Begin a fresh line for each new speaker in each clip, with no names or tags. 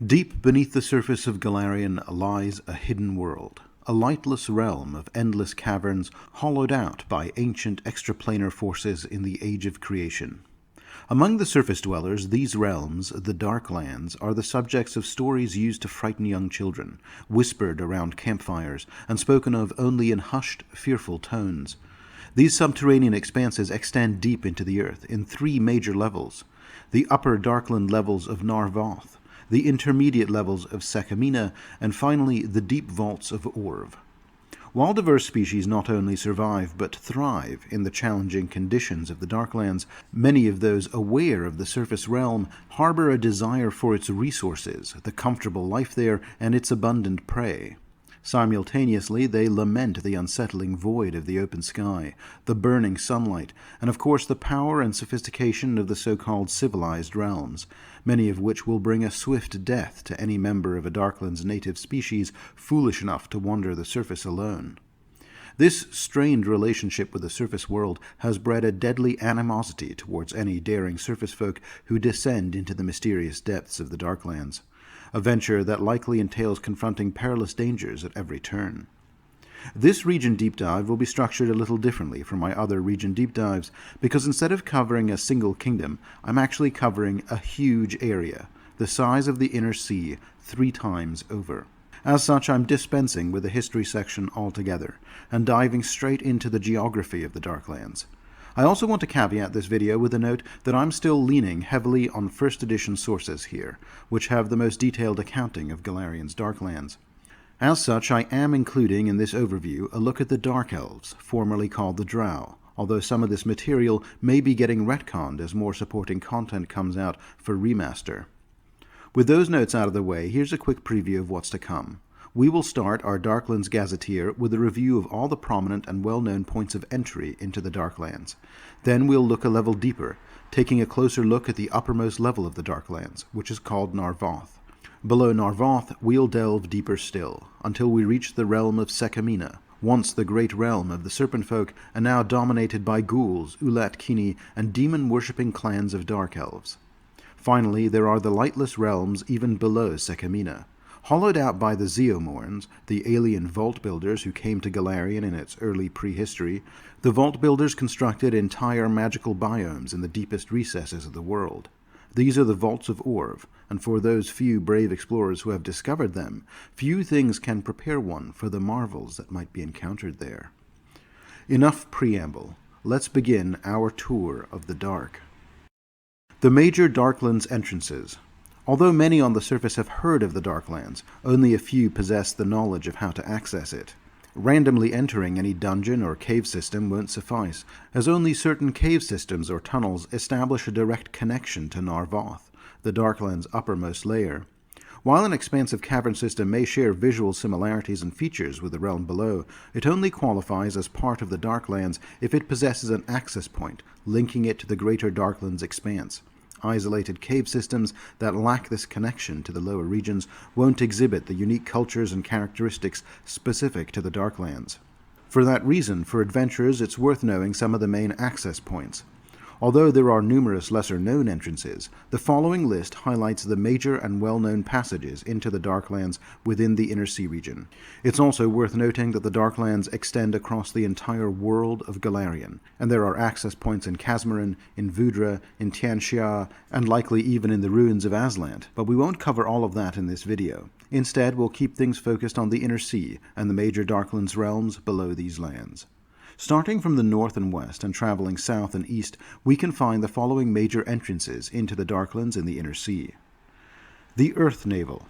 Deep beneath the surface of Golarion lies a hidden world, a lightless realm of endless caverns hollowed out by ancient extraplanar forces in the Age of Creation. Among the surface dwellers, these realms, the Darklands, are the subjects of stories used to frighten young children, whispered around campfires, and spoken of only in hushed, fearful tones. These subterranean expanses extend deep into the earth in three major levels: the upper Darkland levels of Nar-Voth, the intermediate levels of Sekamina, and finally the deep vaults of Orv. While diverse species not only survive but thrive in the challenging conditions of the Darklands, many of those aware of the surface realm harbor a desire for its resources, the comfortable life there, and its abundant prey. Simultaneously, they lament the unsettling void of the open sky, the burning sunlight, and of course the power and sophistication of the so-called civilized realms, many of which will bring a swift death to any member of a Darklands native species foolish enough to wander the surface alone. This strained relationship with the surface world has bred a deadly animosity towards any daring surface folk who descend into the mysterious depths of the Darklands, a venture that likely entails confronting perilous dangers at every turn. This region deep dive will be structured a little differently from my other region deep dives, because instead of covering a single kingdom, I'm actually covering a huge area, the size of the inner sea, 3 times over. As such, I'm dispensing with the history section altogether, and diving straight into the geography of the Darklands. I also want to caveat this video with a note that I'm still leaning heavily on first edition sources here, which have the most detailed accounting of Golarion's Darklands. As such, I am including in this overview a look at the Dark Elves, formerly called the Drow, although some of this material may be getting retconned as more supporting content comes out for remaster. With those notes out of the way, here's a quick preview of what's to come. We will start our Darklands Gazetteer with a review of all the prominent and well-known points of entry into the Darklands. Then we'll look a level deeper, taking a closer look at the uppermost level of the Darklands, which is called Nar-Voth. Below Nar-Voth, we'll delve deeper still, until we reach the realm of Sekamina, once the great realm of the Serpent Folk, and now dominated by ghouls, Ulat-Kini, and demon-worshipping clans of Dark Elves. Finally, there are the lightless realms even below Sekamina, hollowed out by the Zeomorns, the alien vault builders who came to Golarion in its early prehistory. The vault builders constructed entire magical biomes in the deepest recesses of the world. These are the vaults of Orv, and for those few brave explorers who have discovered them, few things can prepare one for the marvels that might be encountered there. Enough preamble. Let's begin our tour of the Dark. The major Darklands entrances. Although many on the surface have heard of the Darklands, only a few possess the knowledge of how to access it. Randomly entering any dungeon or cave system won't suffice, as only certain cave systems or tunnels establish a direct connection to Nar-Voth, the Darklands' uppermost layer. While an expansive cavern system may share visual similarities and features with the realm below, it only qualifies as part of the Darklands if it possesses an access point, linking it to the greater Darklands expanse. Isolated cave systems that lack this connection to the lower regions won't exhibit the unique cultures and characteristics specific to the Darklands. For that reason, for adventurers, it's worth knowing some of the main access points. Although there are numerous lesser-known entrances, the following list highlights the major and well-known passages into the Darklands within the Inner Sea region. It's also worth noting that the Darklands extend across the entire world of Golarion, and there are access points in Kazmarin, in Vudra, in Tianxia, and likely even in the ruins of Aslant, but we won't cover all of that in this video. Instead, we'll keep things focused on the Inner Sea and the major Darklands realms below these lands. Starting from the north and west and traveling south and east, we can find the following major entrances into the Darklands in the Inner Sea. The Earth Navel.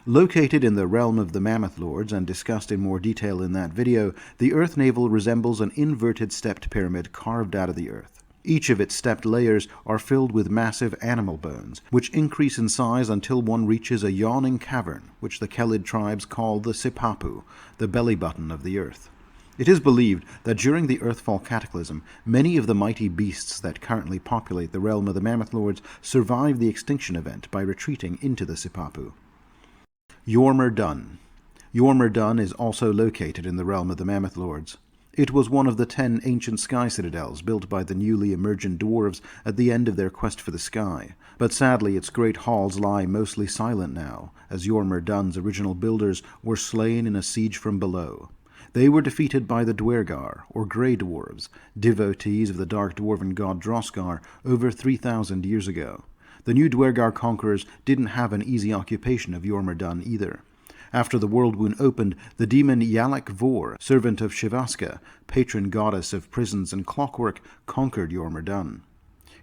Located in the realm of the Mammoth Lords and discussed in more detail in that video, the Earth Navel resembles an inverted stepped pyramid carved out of the earth. Each of its stepped layers are filled with massive animal bones, which increase in size until one reaches a yawning cavern, which the Kelid tribes call the Sipapu, the belly button of the earth. It is believed that during the Earthfall Cataclysm, many of the mighty beasts that currently populate the realm of the Mammoth Lords survived the extinction event by retreating into the Sipapu. Yormer Dun. Yormer Dun is also located in the realm of the Mammoth Lords. It was one of the 10 ancient sky citadels built by the newly emergent dwarves at the end of their quest for the sky, but sadly its great halls lie mostly silent now, as Jormungandr's Dun's original builders were slain in a siege from below. They were defeated by the Duergar, or Grey Dwarves, devotees of the dark dwarven god Droskar, over 3,000 years ago. The new Duergar conquerors didn't have an easy occupation of Jormungandr Dun either. After the world wound opened, the demon Yalak Vor, servant of Shivaska, patron goddess of prisons and clockwork, conquered Jormungandr Dun.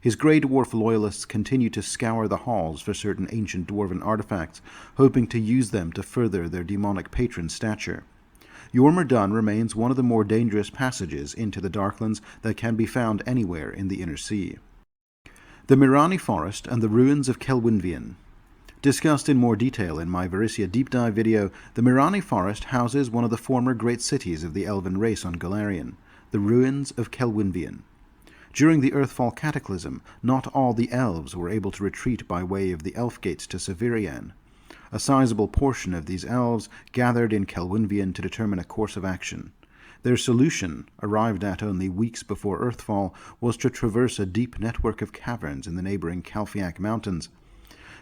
His Grey Dwarf loyalists continued to scour the halls for certain ancient dwarven artifacts, hoping to use them to further their demonic patron's stature. Jormungandr Dun remains one of the more dangerous passages into the Darklands that can be found anywhere in the Inner Sea. The Mirani Forest and the ruins of Kelwynvian. Discussed in more detail in my Varisia Deep Dive video, the Mirani Forest houses one of the former great cities of the elven race on Golarion, the ruins of Kelwynvian. During the Earthfall Cataclysm, not all the elves were able to retreat by way of the Elf Gates to Severian. A sizable portion of these elves gathered in Kelwynvian to determine a course of action. Their solution, arrived at only weeks before Earthfall, was to traverse a deep network of caverns in the neighboring Calfiac Mountains.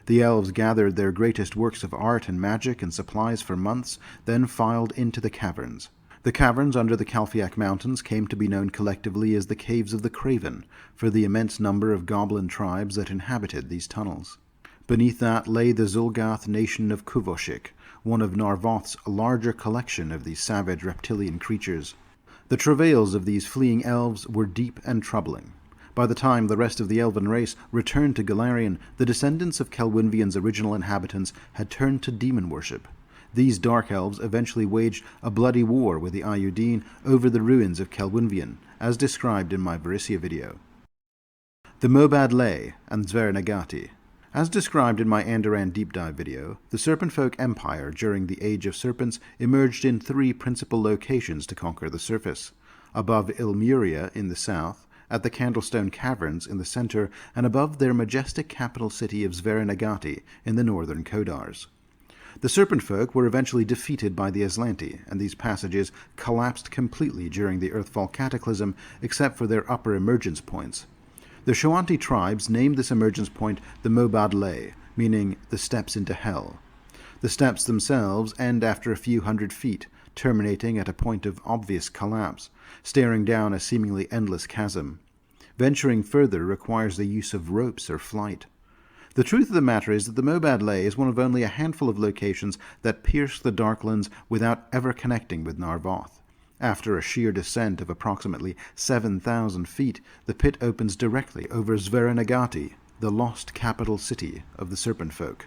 The elves gathered their greatest works of art and magic and supplies for months, then filed into the caverns. The caverns under the Calfiac Mountains came to be known collectively as the Caves of the Craven, for the immense number of goblin tribes that inhabited these tunnels. Beneath that lay the Zulgath nation of Kuvoshik, one of Nar-Voth's larger collection of these savage reptilian creatures. The travails of these fleeing elves were deep and troubling. By the time the rest of the elven race returned to Golarion, the descendants of Kelwynvian's original inhabitants had turned to demon worship. These dark elves eventually waged a bloody war with the Ayudin over the ruins of Kelwynvian, as described in my Varisia video. The Mobad Lay and Zvernagati. As described in my Andoran Deep Dive video, the Serpentfolk Empire during the Age of Serpents emerged in 3 principal locations to conquer the surface: above Ilmuria in the south, at the Candlestone Caverns in the center, and above their majestic capital city of Zvernagati in the northern Kodars. The Serpentfolk were eventually defeated by the Aslanti, and these passages collapsed completely during the Earthfall Cataclysm except for their upper emergence points. The Shoanti tribes named this emergence point the Mobad Lay, meaning the steps into hell. The steps themselves end after a few hundred feet, terminating at a point of obvious collapse, staring down a seemingly endless chasm. Venturing further requires the use of ropes or flight. The truth of the matter is that the Mobad Lay is one of only a handful of locations that pierce the Darklands without ever connecting with Nar-Voth. After a sheer descent of approximately 7,000 feet, the pit opens directly over Zvernagati, the lost capital city of the Serpentfolk.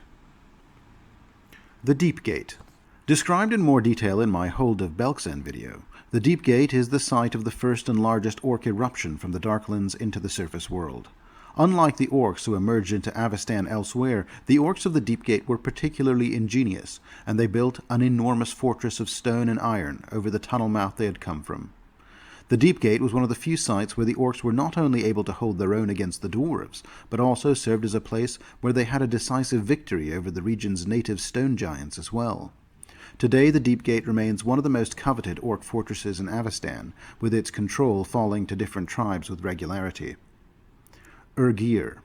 The Deep Gate. Described in more detail in my Hold of Belkzen video, the Deep Gate is the site of the first and largest orc eruption from the Darklands into the surface world. Unlike the orcs who emerged into Avestan elsewhere, the orcs of the Deep Gate were particularly ingenious, and they built an enormous fortress of stone and iron over the tunnel mouth they had come from. The Deep Gate was one of the few sites where the orcs were not only able to hold their own against the dwarves, but also served as a place where they had a decisive victory over the region's native stone giants as well. Today the Deep Gate remains one of the most coveted orc fortresses in Avestan, with its control falling to different tribes with regularity. Urgir.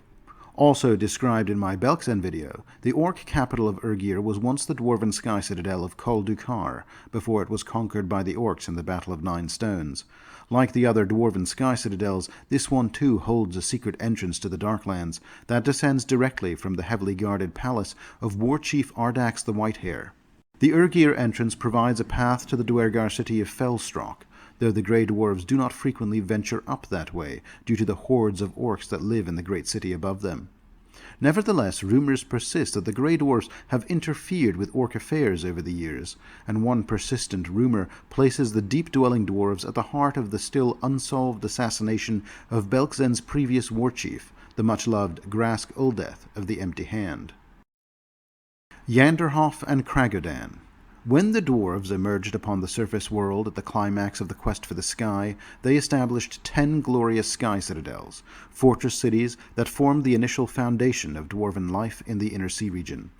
Also described in my Belkzen video, the orc capital of Urgir was once the dwarven sky citadel of Kol Dukar, before it was conquered by the orcs in the Battle of Nine Stones. Like the other dwarven sky citadels, this one too holds a secret entrance to the Darklands that descends directly from the heavily guarded palace of War Chief Ardax the Whitehair. The Urgir entrance provides a path to the Duergar city of Fellstrock, though the Grey Dwarves do not frequently venture up that way due to the hordes of orcs that live in the great city above them. Nevertheless, rumors persist that the Grey Dwarves have interfered with orc affairs over the years, and one persistent rumor places the deep-dwelling dwarves at the heart of the still unsolved assassination of Belkzen's previous war chief, the much-loved Grask Uldeth of the Empty Hand. Yanderhof and Kragodan. When the dwarves emerged upon the surface world at the climax of the quest for the sky, they established 10 glorious sky citadels, fortress cities that formed the initial foundation of dwarven life in the Inner Sea region.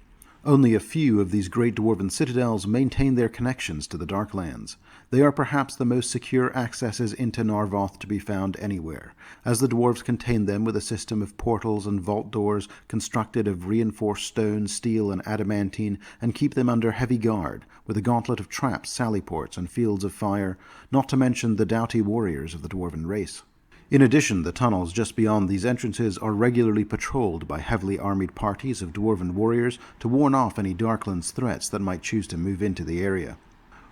Only a few of these great dwarven citadels maintain their connections to the Darklands. They are perhaps the most secure accesses into Nar-Voth to be found anywhere, as the dwarves contain them with a system of portals and vault doors constructed of reinforced stone, steel, and adamantine, and keep them under heavy guard, with a gauntlet of traps, sallyports, and fields of fire, not to mention the doughty warriors of the dwarven race. In addition, the tunnels just beyond these entrances are regularly patrolled by heavily armoured parties of dwarven warriors to warn off any Darklands threats that might choose to move into the area.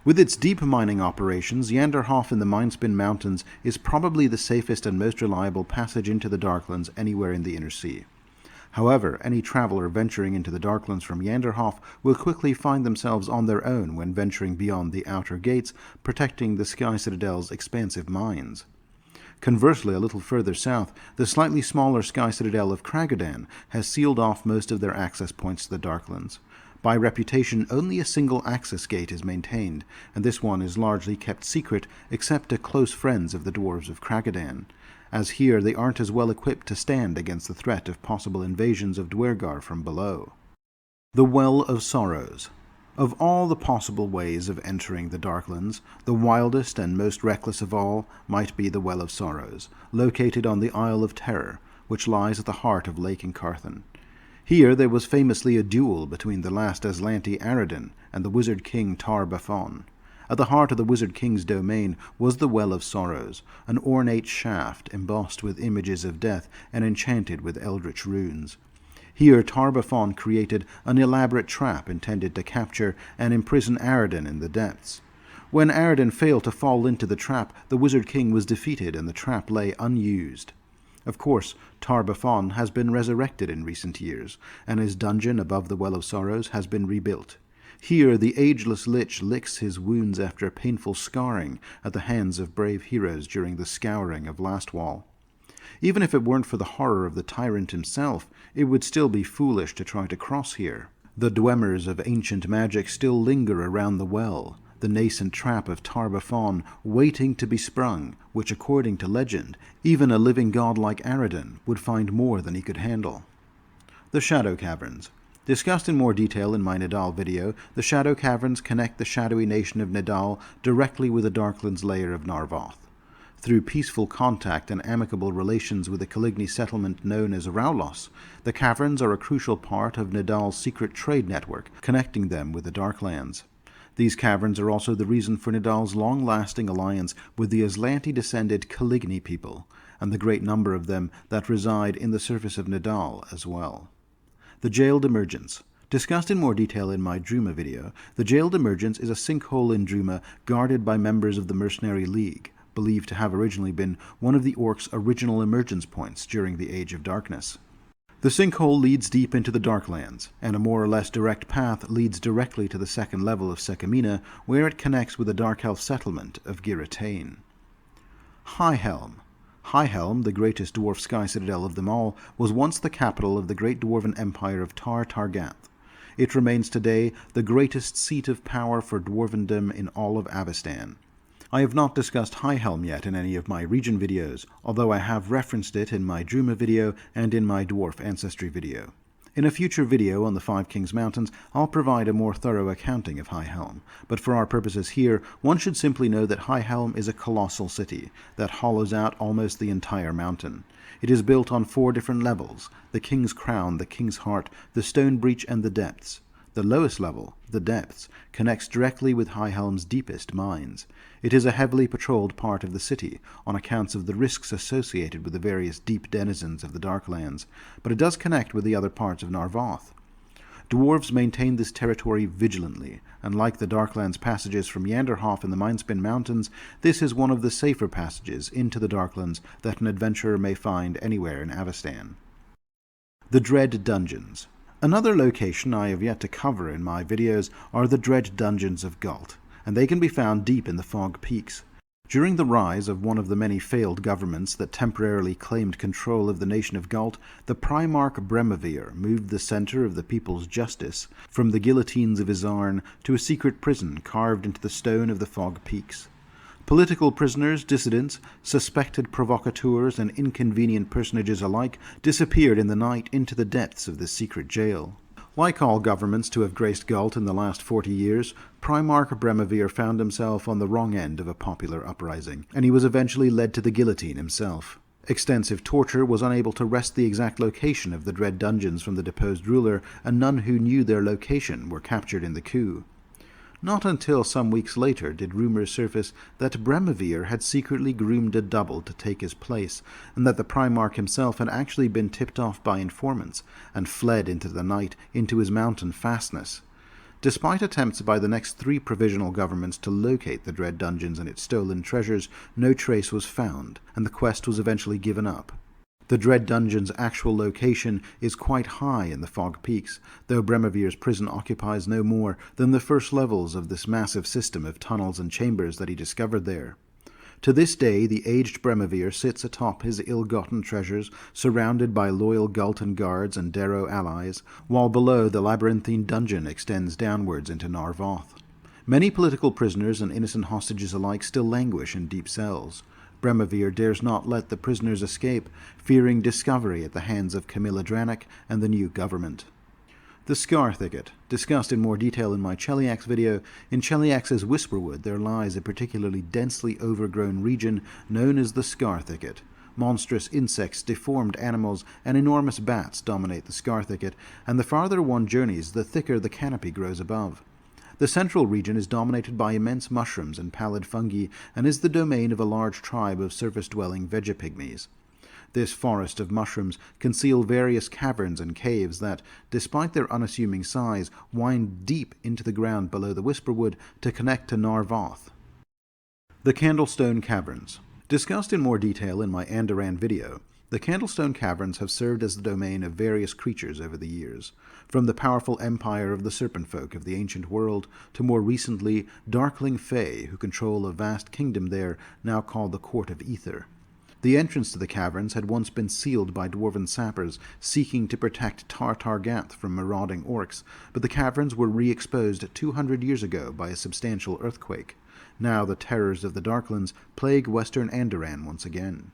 With its deep mining operations, Nar-Voth in the Mindspin Mountains is probably the safest and most reliable passage into the Darklands anywhere in the Inner Sea. However, any traveller venturing into the Darklands from Nar-Voth will quickly find themselves on their own when venturing beyond the outer gates, protecting the Sky Citadel's expansive mines. Conversely, a little further south, the slightly smaller Sky Citadel of Kragadan has sealed off most of their access points to the Darklands. By reputation, only a single access gate is maintained, and this one is largely kept secret except to close friends of the dwarves of Kragadan, as here they aren't as well equipped to stand against the threat of possible invasions of Duergar from below. The Well of Sorrows. Of all the possible ways of entering the Darklands, the wildest and most reckless of all might be the Well of Sorrows, located on the Isle of Terror, which lies at the heart of Lake Incarthan. Here there was famously a duel between the last Aslanti Aradin and the Wizard King Tar-Baphon. At the heart of the Wizard King's domain was the Well of Sorrows, an ornate shaft embossed with images of death and enchanted with eldritch runes. Here Tar-Baphon created an elaborate trap intended to capture and imprison Aradin in the depths. When Aradin failed to fall into the trap, the Wizard King was defeated and the trap lay unused. Of course, Tar-Baphon has been resurrected in recent years, and his dungeon above the Well of Sorrows has been rebuilt. Here the ageless lich licks his wounds after painful scarring at the hands of brave heroes during the scouring of Lastwall. Even if it weren't for the horror of the tyrant himself, it would still be foolish to try to cross here. The dwemmers of ancient magic still linger around the well, the nascent trap of Tar-Baphon waiting to be sprung, which, according to legend, even a living god like Aradin would find more than he could handle. The Shadow Caverns. Discussed in more detail in my Nidal video, the Shadow Caverns connect the shadowy nation of Nidal directly with the Darklands layer of Nar-Voth. Through peaceful contact and amicable relations with the Caligni settlement known as Raulos, the caverns are a crucial part of Nidal's secret trade network, connecting them with the Darklands. These caverns are also the reason for Nidal's long-lasting alliance with the Aslanti-descended Caligni people, and the great number of them that reside in the surface of Nidal as well. The Jailed Emergence. Discussed in more detail in my Druma video, the Jailed Emergence is a sinkhole in Druma guarded by members of the Mercenary League, believed to have originally been one of the Orcs' original emergence points during the Age of Darkness. The sinkhole leads deep into the Darklands, and a more or less direct path leads directly to the second level of Sekamina, where it connects with the Dark Elf settlement of Giratane. High Helm. High Helm, the greatest dwarf sky citadel of them all, was once the capital of the great dwarven empire of Tar-Targath. It remains today the greatest seat of power for dwarvendom in all of Avestan. I have not discussed High Helm yet in any of my region videos, although I have referenced it in my Druma video and in my Dwarf Ancestry video. In a future video on the Five Kings Mountains, I'll provide a more thorough accounting of High Helm, but for our purposes here, one should simply know that High Helm is a colossal city that hollows out almost the entire mountain. It is built on 4 different levels: the King's Crown, the King's Heart, the Stone Breach, and the Depths. The lowest level, the Depths, connects directly with High Helm's deepest mines. It is a heavily patrolled part of the city, on accounts of the risks associated with the various deep denizens of the Darklands, but it does connect with the other parts of Nar-Voth. Dwarves maintain this territory vigilantly, and like the Darklands passages from Nar-Voth in the Mindspin Mountains, this is one of the safer passages into the Darklands that an adventurer may find anywhere in Avestan. The Dread Dungeons. Another location I have yet to cover in my videos are the Dread Dungeons of Galt, and they can be found deep in the Fog Peaks. During the rise of one of the many failed governments that temporarily claimed control of the nation of Galt, the Primarch Bremavir moved the center of the people's justice from the guillotines of Izarn to a secret prison carved into the stone of the Fog Peaks. Political prisoners, dissidents, suspected provocateurs, and inconvenient personages alike disappeared in the night into the depths of this secret jail. Like all governments to have graced Galt in the last 40 years, Primarch Bremavir found himself on the wrong end of a popular uprising, and he was eventually led to the guillotine himself. Extensive torture was unable to wrest the exact location of the dread dungeons from the deposed ruler, and none who knew their location were captured in the coup. Not until some weeks later did rumours surface that Bremavir had secretly groomed a double to take his place, and that the Primarch himself had actually been tipped off by informants and fled into the night into his mountain fastness. Despite attempts by the next 3 provisional governments to locate the dread dungeons and its stolen treasures, no trace was found, and the quest was eventually given up. The dread dungeon's actual location is quite high in the Fog Peaks, though Bremavir's prison occupies no more than the first levels of this massive system of tunnels and chambers that he discovered there. To this day, the aged Bremavir sits atop his ill-gotten treasures, surrounded by loyal Gultan guards and Darrow allies, while below the labyrinthine dungeon extends downwards into Nar-Voth. Many political prisoners and innocent hostages alike still languish in deep cells. Bremavir dares not let the prisoners escape, fearing discovery at the hands of Camilla Dranik and the new government. The Scar Thicket. Discussed in more detail in my Cheliax video, in Cheliax's Whisperwood there lies a particularly densely overgrown region known as the Scar Thicket. Monstrous insects, deformed animals, and enormous bats dominate the Scar Thicket, and the farther one journeys, the thicker the canopy grows above. The central region is dominated by immense mushrooms and pallid fungi, and is the domain of a large tribe of surface-dwelling vegapygmies. This forest of mushrooms conceal various caverns and caves that, despite their unassuming size, wind deep into the ground below the Whisperwood to connect to Nar-Voth. The Candlestone Caverns. Discussed in more detail in my Andoran video, the Candlestone Caverns have served as the domain of various creatures over the years, from the powerful empire of the Serpent Folk of the ancient world to more recently Darkling Fae, who control a vast kingdom there now called the Court of Ether. The entrance to the caverns had once been sealed by dwarven sappers seeking to protect Tar-Targath from marauding orcs, but the caverns were re-exposed 200 years ago by a substantial earthquake. Now the terrors of the Darklands plague western Andoran once again.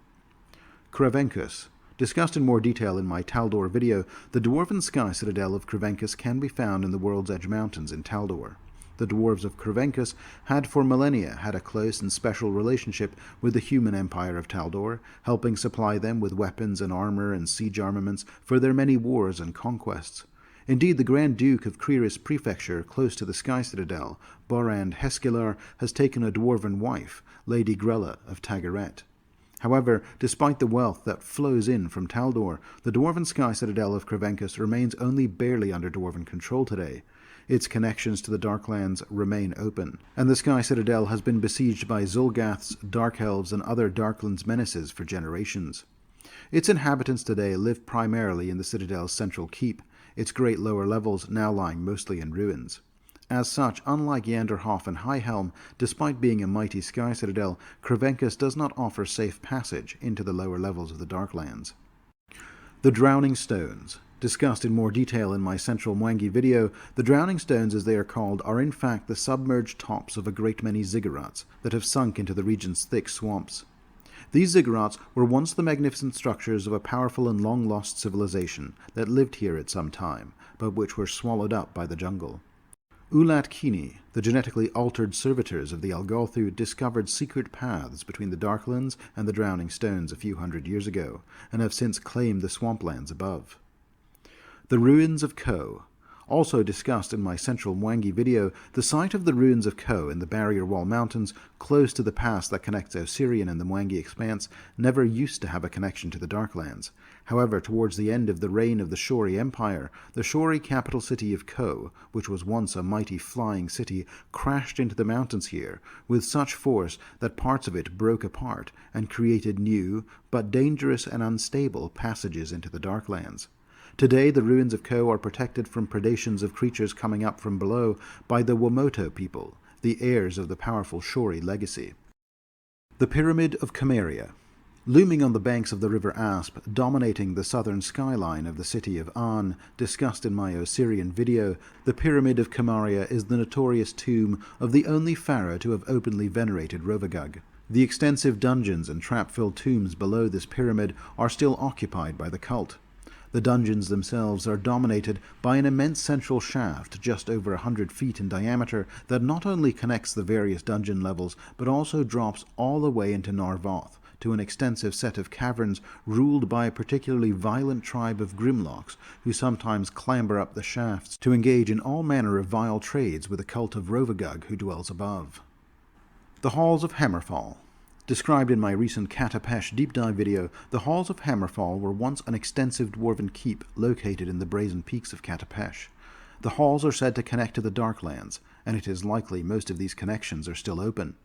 Kravenkus. Discussed in more detail in my Taldor video, the dwarven sky citadel of Kravenkus can be found in the World's Edge Mountains in Taldor. The dwarves of Kravenkus had for millennia had a close and special relationship with the human empire of Taldor, helping supply them with weapons and armor and siege armaments for their many wars and conquests. Indeed, the Grand Duke of Criris Prefecture, close to the Sky Citadel, Borand Heskilar, has taken a dwarven wife, Lady Grella of Tagaret. However, despite the wealth that flows in from Taldor, the dwarven Sky Citadel of Kravenkus remains only barely under dwarven control today. Its connections to the Darklands remain open, and the Sky Citadel has been besieged by Zulgaths, Dark Elves, and other Darklands menaces for generations. Its inhabitants today live primarily in the Citadel's central keep, its great lower levels now lying mostly in ruins. As such, unlike Yanderhof and Highhelm, despite being a mighty Sky Citadel, Kravenkus does not offer safe passage into the lower levels of the Darklands. The Drowning Stones. Discussed in more detail in my Central Mwangi video, the Drowning Stones, as they are called, are in fact the submerged tops of a great many ziggurats that have sunk into the region's thick swamps. These ziggurats were once the magnificent structures of a powerful and long-lost civilization that lived here at some time, but which were swallowed up by the jungle. Ulat Kini, the genetically altered servitors of the Algolthu, discovered secret paths between the Darklands and the Drowning Stones a few hundred years ago, and have since claimed the swamplands above. The Ruins of Ko. Also discussed in my Central Mwangi video, the site of the ruins of Ko in the Barrier Wall Mountains, close to the pass that connects Osirian and the Mwangi Expanse, never used to have a connection to the Darklands. However, towards the end of the reign of the Shori Empire, the Shori capital city of Ko, which was once a mighty flying city, crashed into the mountains here with such force that parts of it broke apart and created new, but dangerous and unstable passages into the Darklands. Today, the ruins of Ko are protected from predations of creatures coming up from below by the Wamoto people, the heirs of the powerful Shori legacy. The Pyramid of Cameria. Looming on the banks of the River Asp, dominating the southern skyline of the city of An, discussed in my Osirian video, the Pyramid of Cameria is the notorious tomb of the only pharaoh to have openly venerated Rovagug. The extensive dungeons and trap-filled tombs below this pyramid are still occupied by the cult. The dungeons themselves are dominated by an immense central shaft just over 100 feet in diameter that not only connects the various dungeon levels but also drops all the way into Nar-Voth, to an extensive set of caverns ruled by a particularly violent tribe of Grimlocks who sometimes clamber up the shafts to engage in all manner of vile trades with a cult of Rovagug who dwells above. The Halls of Hammerfall. Described in my recent Catapesh deep dive video, the Halls of Hammerfall were once an extensive dwarven keep located in the brazen peaks of Catapesh. The halls are said to connect to the Darklands, and it is likely most of these connections are still open.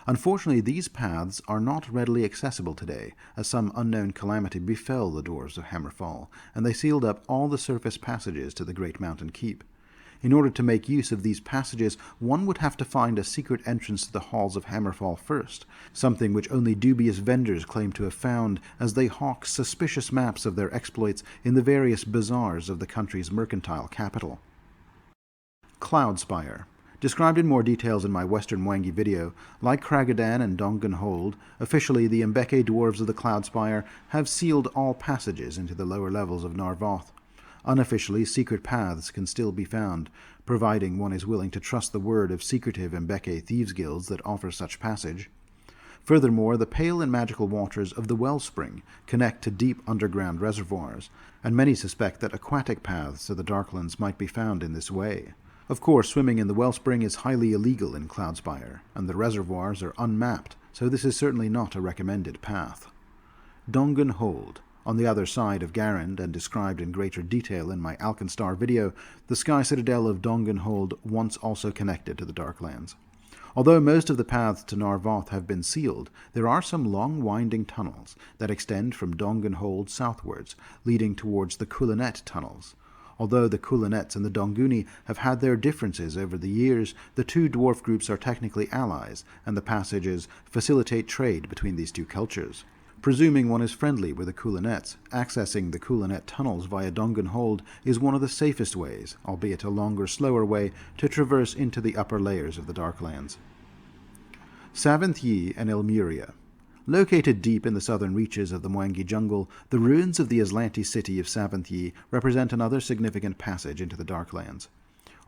Unfortunately, these paths are not readily accessible today, as some unknown calamity befell the dwarves of Hammerfall, and they sealed up all the surface passages to the Great Mountain Keep. In order to make use of these passages, one would have to find a secret entrance to the halls of Hammerfall first, something which only dubious vendors claim to have found as they hawk suspicious maps of their exploits in the various bazaars of the country's mercantile capital. Cloudspire. Described in more details in my Western Mwangi video, like Kragadan and Donganhold, officially the Mbeke dwarves of the Cloudspire have sealed all passages into the lower levels of Nar-Voth. Unofficially, secret paths can still be found, providing one is willing to trust the word of secretive Mbeke thieves' guilds that offer such passage. Furthermore, the pale and magical waters of the Wellspring connect to deep underground reservoirs, and many suspect that aquatic paths to the Darklands might be found in this way. Of course, swimming in the Wellspring is highly illegal in Cloudspire, and the reservoirs are unmapped, so this is certainly not a recommended path. Donganhold. On the other side of Garand, and described in greater detail in my Alkenstar video, the sky citadel of Donganhold once also connected to the Darklands. Although most of the paths to Nar-Voth have been sealed, there are some long winding tunnels that extend from Donganhold southwards, leading towards the Kulanet tunnels. Although the Kulanets and the Donguni have had their differences over the years, the two dwarf groups are technically allies, and the passages facilitate trade between these two cultures. Presuming one is friendly with the Kulanets, accessing the Kulanet tunnels via Donganhold is one of the safest ways, albeit a longer, slower way, to traverse into the upper layers of the Darklands. Savanthi and Ilmuria. Located deep in the southern reaches of the Mwangi jungle, the ruins of the Aslanti city of Savanthi represent another significant passage into the Darklands.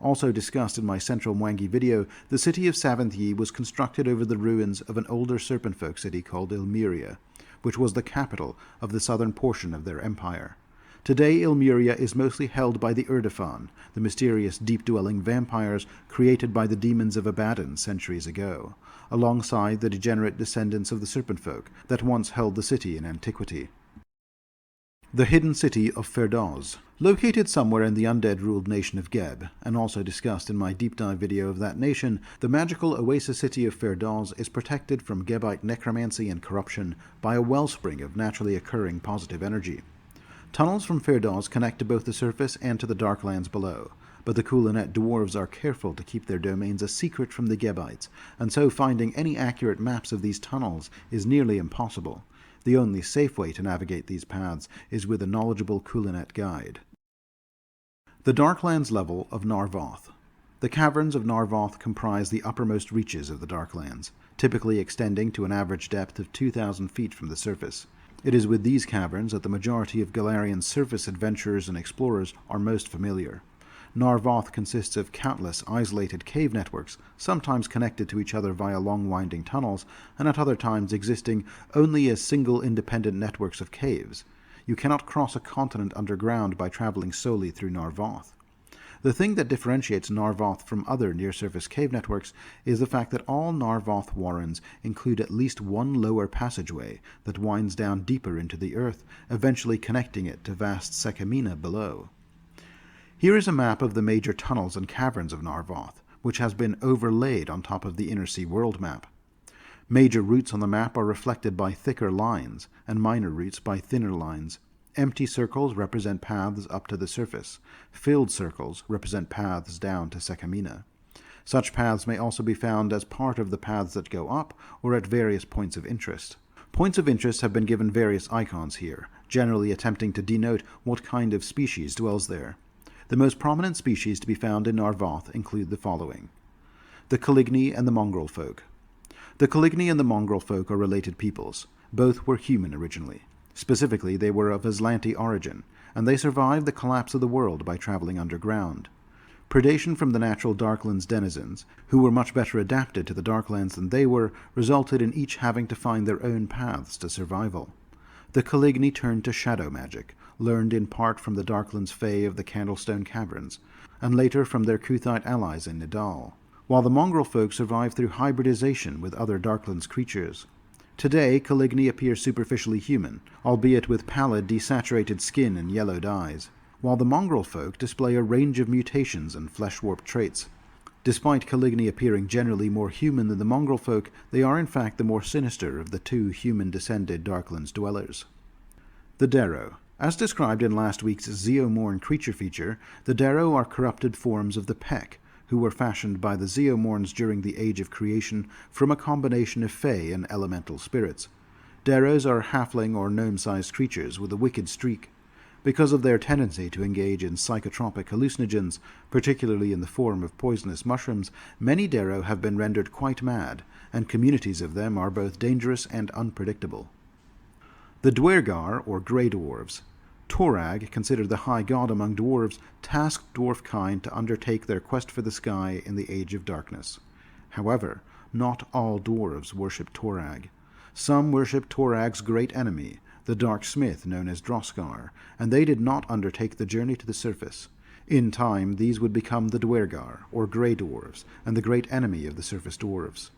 Also discussed in my Central Mwangi video, the city of Savanthi was constructed over the ruins of an older serpentfolk city called Ilmuria, which was the capital of the southern portion of their empire. Today, Ilmuria is mostly held by the Urdefan, the mysterious deep-dwelling vampires created by the demons of Abaddon centuries ago, alongside the degenerate descendants of the serpentfolk that once held the city in antiquity. The hidden city of Ferdoz. Located somewhere in the undead-ruled nation of Geb, and also discussed in my deep dive video of that nation, the magical oasis city of Ferdoz is protected from Gebite necromancy and corruption by a wellspring of naturally occurring positive energy. Tunnels from Ferdoz connect to both the surface and to the Darklands below, but the Kulanet dwarves are careful to keep their domains a secret from the Gebites, and so finding any accurate maps of these tunnels is nearly impossible. The only safe way to navigate these paths is with a knowledgeable Kulanet guide. The Darklands level of Nar-Voth. The caverns of Nar-Voth comprise the uppermost reaches of the Darklands, typically extending to an average depth of 2,000 feet from the surface. It is with these caverns that the majority of Galarian surface adventurers and explorers are most familiar. Nar-Voth consists of countless isolated cave networks, sometimes connected to each other via long winding tunnels, and at other times existing only as single independent networks of caves. You cannot cross a continent underground by traveling solely through Nar-Voth. The thing that differentiates Nar-Voth from other near-surface cave networks is the fact that all Nar-Voth warrens include at least one lower passageway that winds down deeper into the earth, eventually connecting it to vast Sekamina below. Here is a map of the major tunnels and caverns of Nar-Voth, which has been overlaid on top of the Inner Sea world map. Major routes on the map are reflected by thicker lines, and minor routes by thinner lines. Empty circles represent paths up to the surface. Filled circles represent paths down to Sekamina. Such paths may also be found as part of the paths that go up, or at various points of interest. Points of interest have been given various icons here, generally attempting to denote what kind of species dwells there. The most prominent species to be found in Nar-Voth include the following. The Caligni and the Mongrel folk. The Caligni and the Mongrel folk are related peoples. Both were human originally. Specifically, they were of Aslanti origin, and they survived the collapse of the world by traveling underground. Predation from the natural Darklands denizens, who were much better adapted to the Darklands than they were, resulted in each having to find their own paths to survival. The Caligni turned to shadow magic, learned in part from the Darklands Fae of the Candlestone Caverns, and later from their Kuthite allies in Nidal, while the mongrel folk survived through hybridization with other Darklands creatures. Today, Caligni appear superficially human, albeit with pallid, desaturated skin and yellowed eyes, while the mongrel folk display a range of mutations and flesh-warped traits. Despite Caligni appearing generally more human than the mongrel folk, they are in fact the more sinister of the two human-descended Darklands dwellers. The Darrow. As described in last week's Zeomorn creature feature, the Darrow are corrupted forms of the Peck, who were fashioned by the Zeomorns during the Age of Creation from a combination of Fae and elemental spirits. Darrows are halfling or gnome-sized creatures with a wicked streak. Because of their tendency to engage in psychotropic hallucinogens, particularly in the form of poisonous mushrooms, many Darrow have been rendered quite mad, and communities of them are both dangerous and unpredictable. The Duergar, or Grey Dwarves. Torag, considered the high god among dwarves, tasked dwarf kind to undertake their quest for the sky in the Age of Darkness. However, not all dwarves worship Torag. Some worship Torag's great enemy, the dark smith known as Droskar, and they did not undertake the journey to the surface. In time, these would become the Duergar, or Grey Dwarves, and the great enemy of the surface dwarves.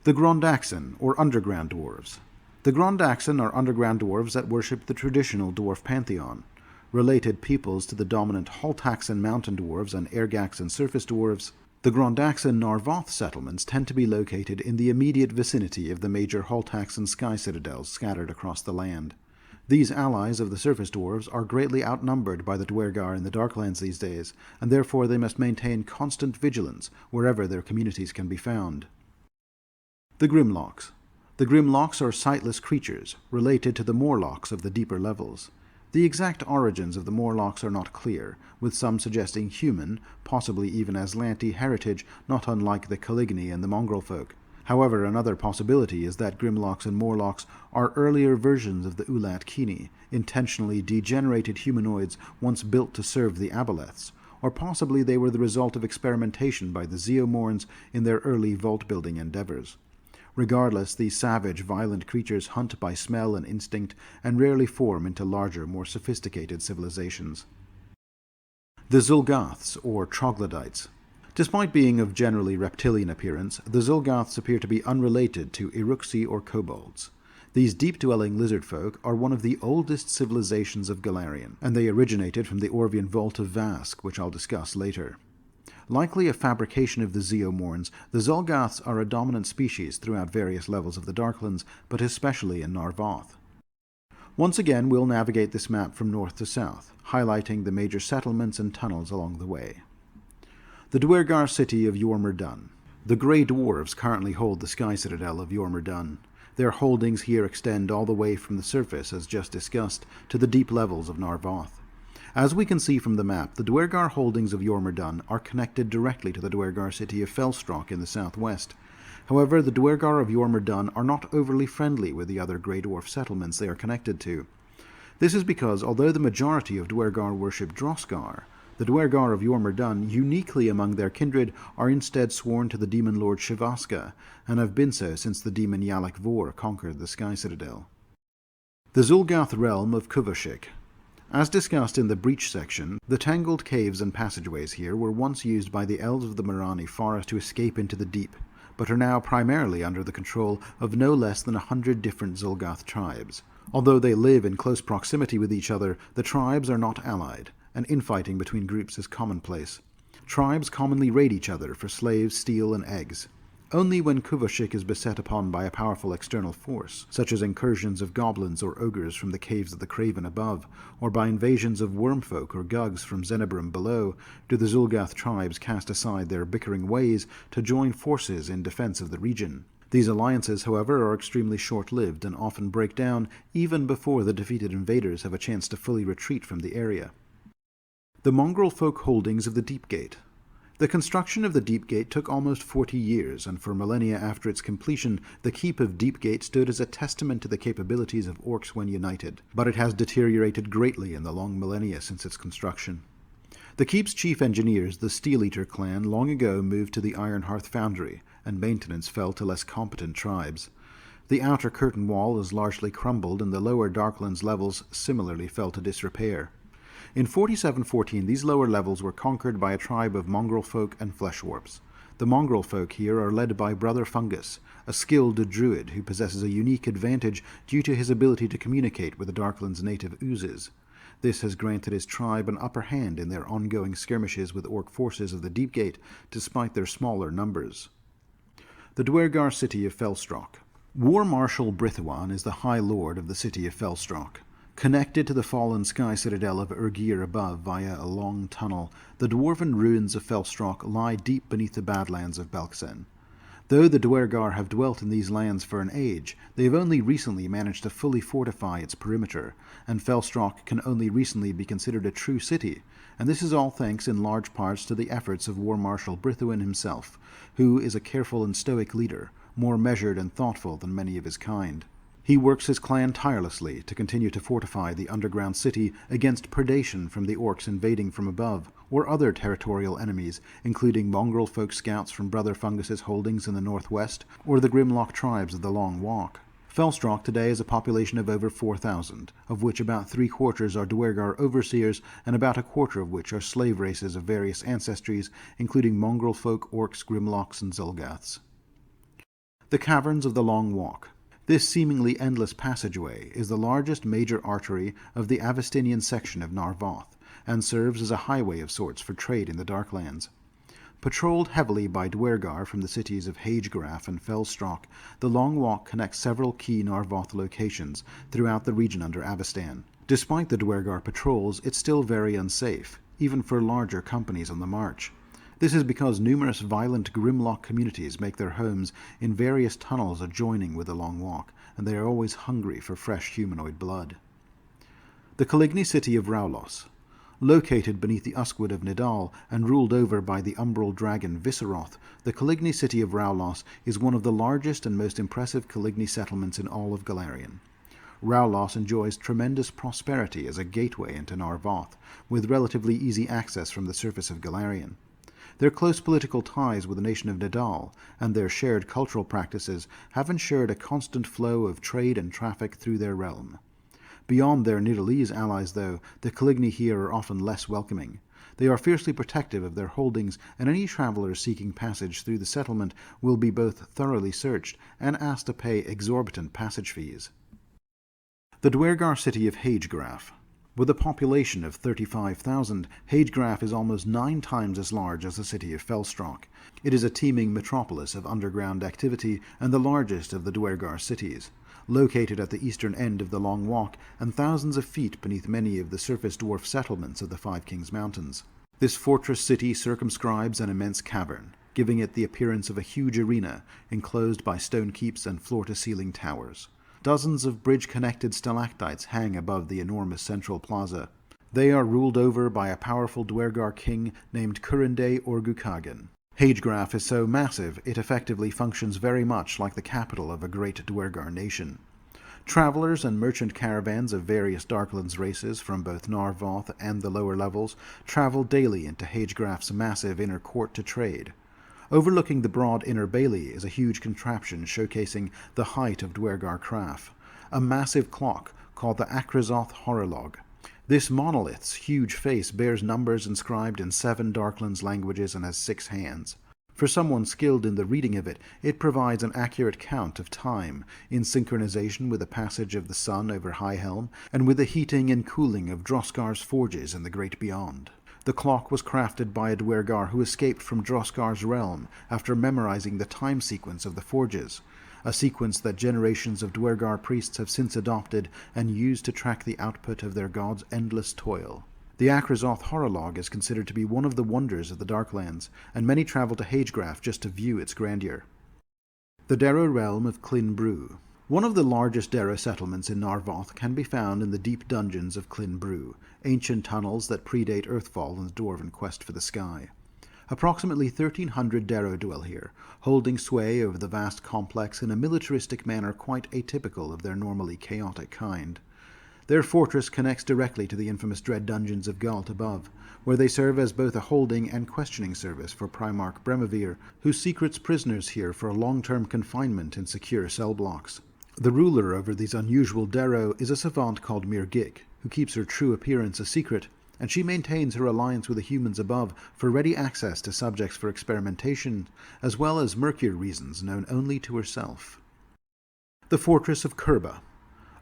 The Grondaxan, or Underground Dwarves. The Grondaxan are underground dwarves that worship the traditional dwarf pantheon. Related peoples to the dominant Haltaxan mountain dwarves and Ergaxan surface dwarves, the Grondaxan Nar-Voth settlements tend to be located in the immediate vicinity of the major Haltaxan sky citadels scattered across the land. These allies of the surface dwarves are greatly outnumbered by the Duergar in the Darklands these days, and therefore they must maintain constant vigilance wherever their communities can be found. The Grimlocks. The Grimlocks are sightless creatures, related to the Morlocks of the deeper levels. The exact origins of the Morlocks are not clear, with some suggesting human, possibly even Aslanti heritage, not unlike the Caligni and the mongrel folk. However, another possibility is that Grimlocks and Morlocks are earlier versions of the Ulat Kini, intentionally degenerated humanoids once built to serve the Aboleths, or possibly they were the result of experimentation by the Zeomorns in their early vault-building endeavors. Regardless, these savage, violent creatures hunt by smell and instinct and rarely form into larger, more sophisticated civilizations. The Zul'Gaths, or Troglodytes. Despite being of generally reptilian appearance, the Zul'Gaths appear to be unrelated to Iruxi or kobolds. These deep-dwelling lizard folk are one of the oldest civilizations of Golarion, and they originated from the Orvian Vault of Vask, which I'll discuss later. Likely a fabrication of the Zeomorns, the Zul'Gaths are a dominant species throughout various levels of the Darklands, but especially in Nar-Voth. Once again, we'll navigate this map from north to south, highlighting the major settlements and tunnels along the way. The Duergar city of Yormur-Dun. The Grey Dwarves currently hold the Sky Citadel of Yormur-Dun. Their holdings here extend all the way from the surface, as just discussed, to the deep levels of Nar-Voth. As we can see from the map, the Duergar holdings of Yormur-Dun are connected directly to the Duergar city of Fellstrock in the southwest. However, the Duergar of Yormur-Dun are not overly friendly with the other Grey Dwarf settlements they are connected to. This is because, although the majority of Duergar worship Droskar, the Duergar of Yormur-Dun, uniquely among their kindred, are instead sworn to the demon lord Shivaska, and have been so since the demon Yalak Vor conquered the Sky Citadel. The Zul'Gath realm of Kuvoshik. As discussed in the Breach section, the tangled caves and passageways here were once used by the elves of the Mirani forest to escape into the deep, but are now primarily under the control of no less than 100 different Zul'Gath tribes. Although they live in close proximity with each other, the tribes are not allied, and infighting between groups is commonplace. Tribes commonly raid each other for slaves, steel, and eggs. Only when Kuvoshik is beset upon by a powerful external force, such as incursions of goblins or ogres from the caves of the Craven above, or by invasions of wormfolk or gugs from Zenebrum below, do the Zul'Gath tribes cast aside their bickering ways to join forces in defense of the region. These alliances, however, are extremely short-lived and often break down even before the defeated invaders have a chance to fully retreat from the area. The mongrel folk holdings of the Deepgate. The construction of the Deep Gate took almost 40 years, and for millennia after its completion, the keep of Deep Gate stood as a testament to the capabilities of orcs when united, but it has deteriorated greatly in the long millennia since its construction. The keep's chief engineers, the Steel-Eater clan, long ago moved to the Ironhearth Foundry, and maintenance fell to less competent tribes. The outer curtain wall is largely crumbled, and the lower Darklands levels similarly fell to disrepair. In 4714, these lower levels were conquered by a tribe of mongrel folk and fleshwarps. The mongrel folk here are led by Brother Fungus, a skilled druid who possesses a unique advantage due to his ability to communicate with the Darklands' native oozes. This has granted his tribe an upper hand in their ongoing skirmishes with orc forces of the Deepgate, despite their smaller numbers. The Dwergar city of Fellstrock. War Marshal Brithuan is the High Lord of the city of Fellstrock. Connected to the fallen sky citadel of Urgir above via a long tunnel, the dwarven ruins of Fellstrock lie deep beneath the Badlands of Belkzen. Though the Dwergar have dwelt in these lands for an age, they have only recently managed to fully fortify its perimeter, and Fellstrock can only recently be considered a true city, and this is all thanks in large parts to the efforts of War Marshal Brithuan himself, who is a careful and stoic leader, more measured and thoughtful than many of his kind. He works his clan tirelessly to continue to fortify the underground city against predation from the orcs invading from above, or other territorial enemies, including mongrel folk scouts from Brother Fungus's holdings in the northwest, or the Grimlock tribes of the Long Walk. Fellstrock today has a population of over 4,000, of which about 3/4 are Dwergar overseers, and about 1/4 of which are slave races of various ancestries, including mongrel folk, orcs, Grimlocks, and Zolgaths. The Caverns of the Long Walk. This seemingly endless passageway is the largest major artery of the Avestinian section of Nar-Voth, and serves as a highway of sorts for trade in the Darklands. Patrolled heavily by Dwergar from the cities of Hagegraph and Fellstrock, the Long Walk connects several key Nar-Voth locations throughout the region under Avestan. Despite the Dwergar patrols, it's still very unsafe, even for larger companies on the march. This is because numerous violent Grimlock communities make their homes in various tunnels adjoining with the Long Walk, and they are always hungry for fresh humanoid blood. The Caligny city of Raulos. Located beneath the Uskwood of Nidal and ruled over by the umbral dragon Visceroth, the Caligny city of Raulos is one of the largest and most impressive Caligny settlements in all of Golarion. Raulos enjoys tremendous prosperity as a gateway into Nar-Voth, with relatively easy access from the surface of Golarion. Their close political ties with the nation of Nidal and their shared cultural practices have ensured a constant flow of trade and traffic through their realm. Beyond their Nidalese allies, though, the Caligny here are often less welcoming. They are fiercely protective of their holdings, and any travelers seeking passage through the settlement will be both thoroughly searched and asked to pay exorbitant passage fees. The Dwergar city of Hagegraph. With a population of 35,000, Hagegraph is almost 9 times as large as the city of Fellstrock. It is a teeming metropolis of underground activity and the largest of the Dwergar cities. Located at the eastern end of the Long Walk and thousands of feet beneath many of the surface dwarf settlements of the Five Kings Mountains. This fortress city circumscribes an immense cavern, giving it the appearance of a huge arena enclosed by stone keeps and floor-to-ceiling towers. Dozens of bridge-connected stalactites hang above the enormous central plaza. They are ruled over by a powerful Dwergar king named Kurinde Orgukagan. Hagegraph is so massive, it effectively functions very much like the capital of a great Dwergar nation. Travelers and merchant caravans of various Darklands races from both Nar-Voth and the lower levels travel daily into Hagegraph's massive inner court to trade. Overlooking the broad inner bailey is a huge contraption showcasing the height of Dwergar craft, a massive clock called the Akrazoth Horolog. This monolith's huge face bears numbers inscribed in 7 Darklands languages and has 6 hands. For someone skilled in the reading of it, it provides an accurate count of time, in synchronization with the passage of the sun over High Helm, and with the heating and cooling of Droskar's forges in the Great Beyond. The clock was crafted by a Dwergar who escaped from Droskar's realm after memorizing the time sequence of the forges, a sequence that generations of Dwergar priests have since adopted and used to track the output of their god's endless toil. The Akrazoth Horolog is considered to be one of the wonders of the Darklands, and many travel to Hagegraph just to view its grandeur. The Darrow realm of Clyn Brew. One of the largest Darrow settlements in Nar-Voth can be found in the deep dungeons of Clyn Brew, ancient tunnels that predate Earthfall and the Dwarven quest for the sky. Approximately 1,300 Darrow dwell here, holding sway over the vast complex in a militaristic manner quite atypical of their normally chaotic kind. Their fortress connects directly to the infamous dread dungeons of Galt above, where they serve as both a holding and questioning service for Primarch Bremavir, who secrets prisoners here for long-term confinement in secure cell blocks. The ruler over these unusual Darrow is a savant called Mirgik, who keeps her true appearance a secret, and she maintains her alliance with the humans above for ready access to subjects for experimentation, as well as murkier reasons known only to herself. The Fortress of Kerba.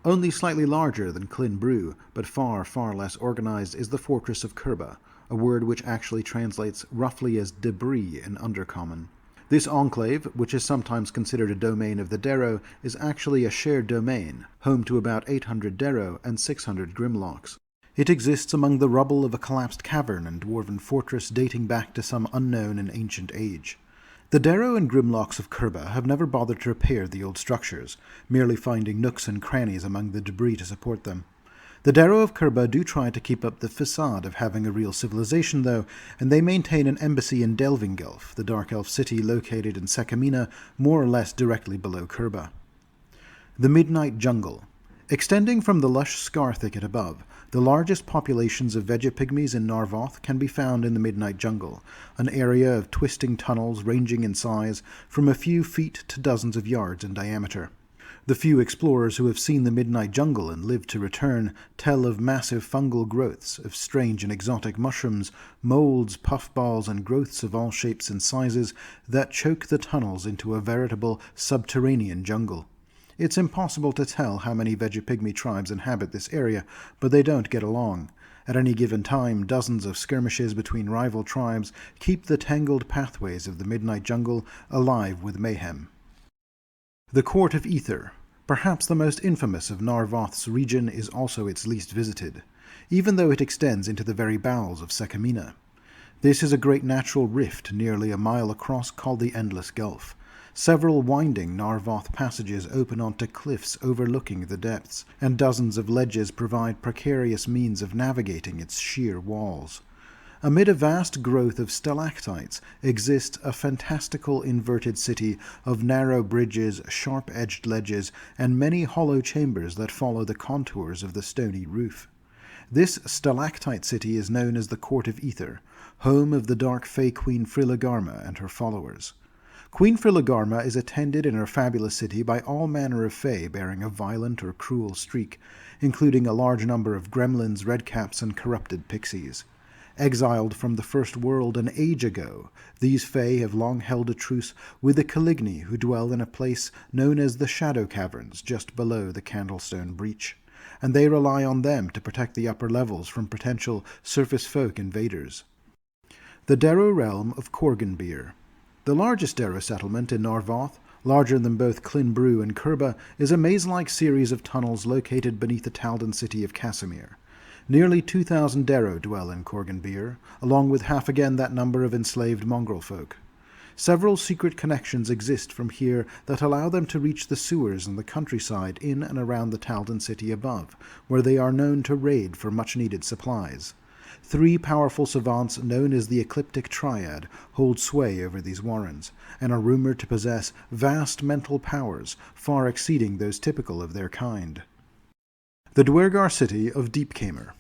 Only slightly larger than Clin Brew, but far, far less organized, is the Fortress of Kerba, a word which actually translates roughly as debris in Undercommon. This enclave, which is sometimes considered a domain of the Darrow, is actually a shared domain, home to about 800 Darrow and 600 Grimlocks. It exists among the rubble of a collapsed cavern and dwarven fortress dating back to some unknown and ancient age. The Darrow and Grimlocks of Kerba have never bothered to repair the old structures, merely finding nooks and crannies among the debris to support them. The Darrow of Kerba do try to keep up the facade of having a real civilization, though, and they maintain an embassy in Delvingulf, the Dark Elf city located in Sekamina, more or less directly below Kerba. The Midnight Jungle. Extending from the lush scar thicket above, the largest populations of Vegapygmies in Nar-Voth can be found in the Midnight Jungle, an area of twisting tunnels ranging in size from a few feet to dozens of yards in diameter. The few explorers who have seen the Midnight Jungle and lived to return tell of massive fungal growths, of strange and exotic mushrooms, molds, puffballs, and growths of all shapes and sizes that choke the tunnels into a veritable subterranean jungle. It's impossible to tell how many Vegapygmy tribes inhabit this area, but they don't get along. At any given time, dozens of skirmishes between rival tribes keep the tangled pathways of the Midnight Jungle alive with mayhem. The Court of Ether. Perhaps the most infamous of Nar-Voth's region is also its least visited, even though it extends into the very bowels of Sekamina. This is a great natural rift nearly a mile across called the Endless Gulf. Several winding Nar-Voth passages open onto cliffs overlooking the depths, and dozens of ledges provide precarious means of navigating its sheer walls. Amid a vast growth of stalactites exists a fantastical inverted city of narrow bridges, sharp-edged ledges, and many hollow chambers that follow the contours of the stony roof. This stalactite city is known as the Court of Ether, home of the dark Fey Queen Frilagarma and her followers. Queen Frilagarma is attended in her fabulous city by all manner of Fey bearing a violent or cruel streak, including a large number of gremlins, redcaps, and corrupted pixies. Exiled from the First World an age ago, these Fey have long held a truce with the Caligni who dwell in a place known as the Shadow Caverns just below the Candlestone Breach, and they rely on them to protect the upper levels from potential surface folk invaders. The Darrow realm of Corganbeer. The largest Darrow settlement in Nar-Voth, larger than both Clin Brew and Kerba, is a maze-like series of tunnels located beneath the Taldan city of Casimir. Nearly 2,000 Darrow dwell in Corganbeer, along with half again that number of enslaved mongrel folk. Several secret connections exist from here that allow them to reach the sewers and the countryside in and around the Taldan city above, where they are known to raid for much-needed supplies. 3 powerful savants known as the Ecliptic Triad hold sway over these warrens, and are rumored to possess vast mental powers far exceeding those typical of their kind. The Duergar city of Deepkamer.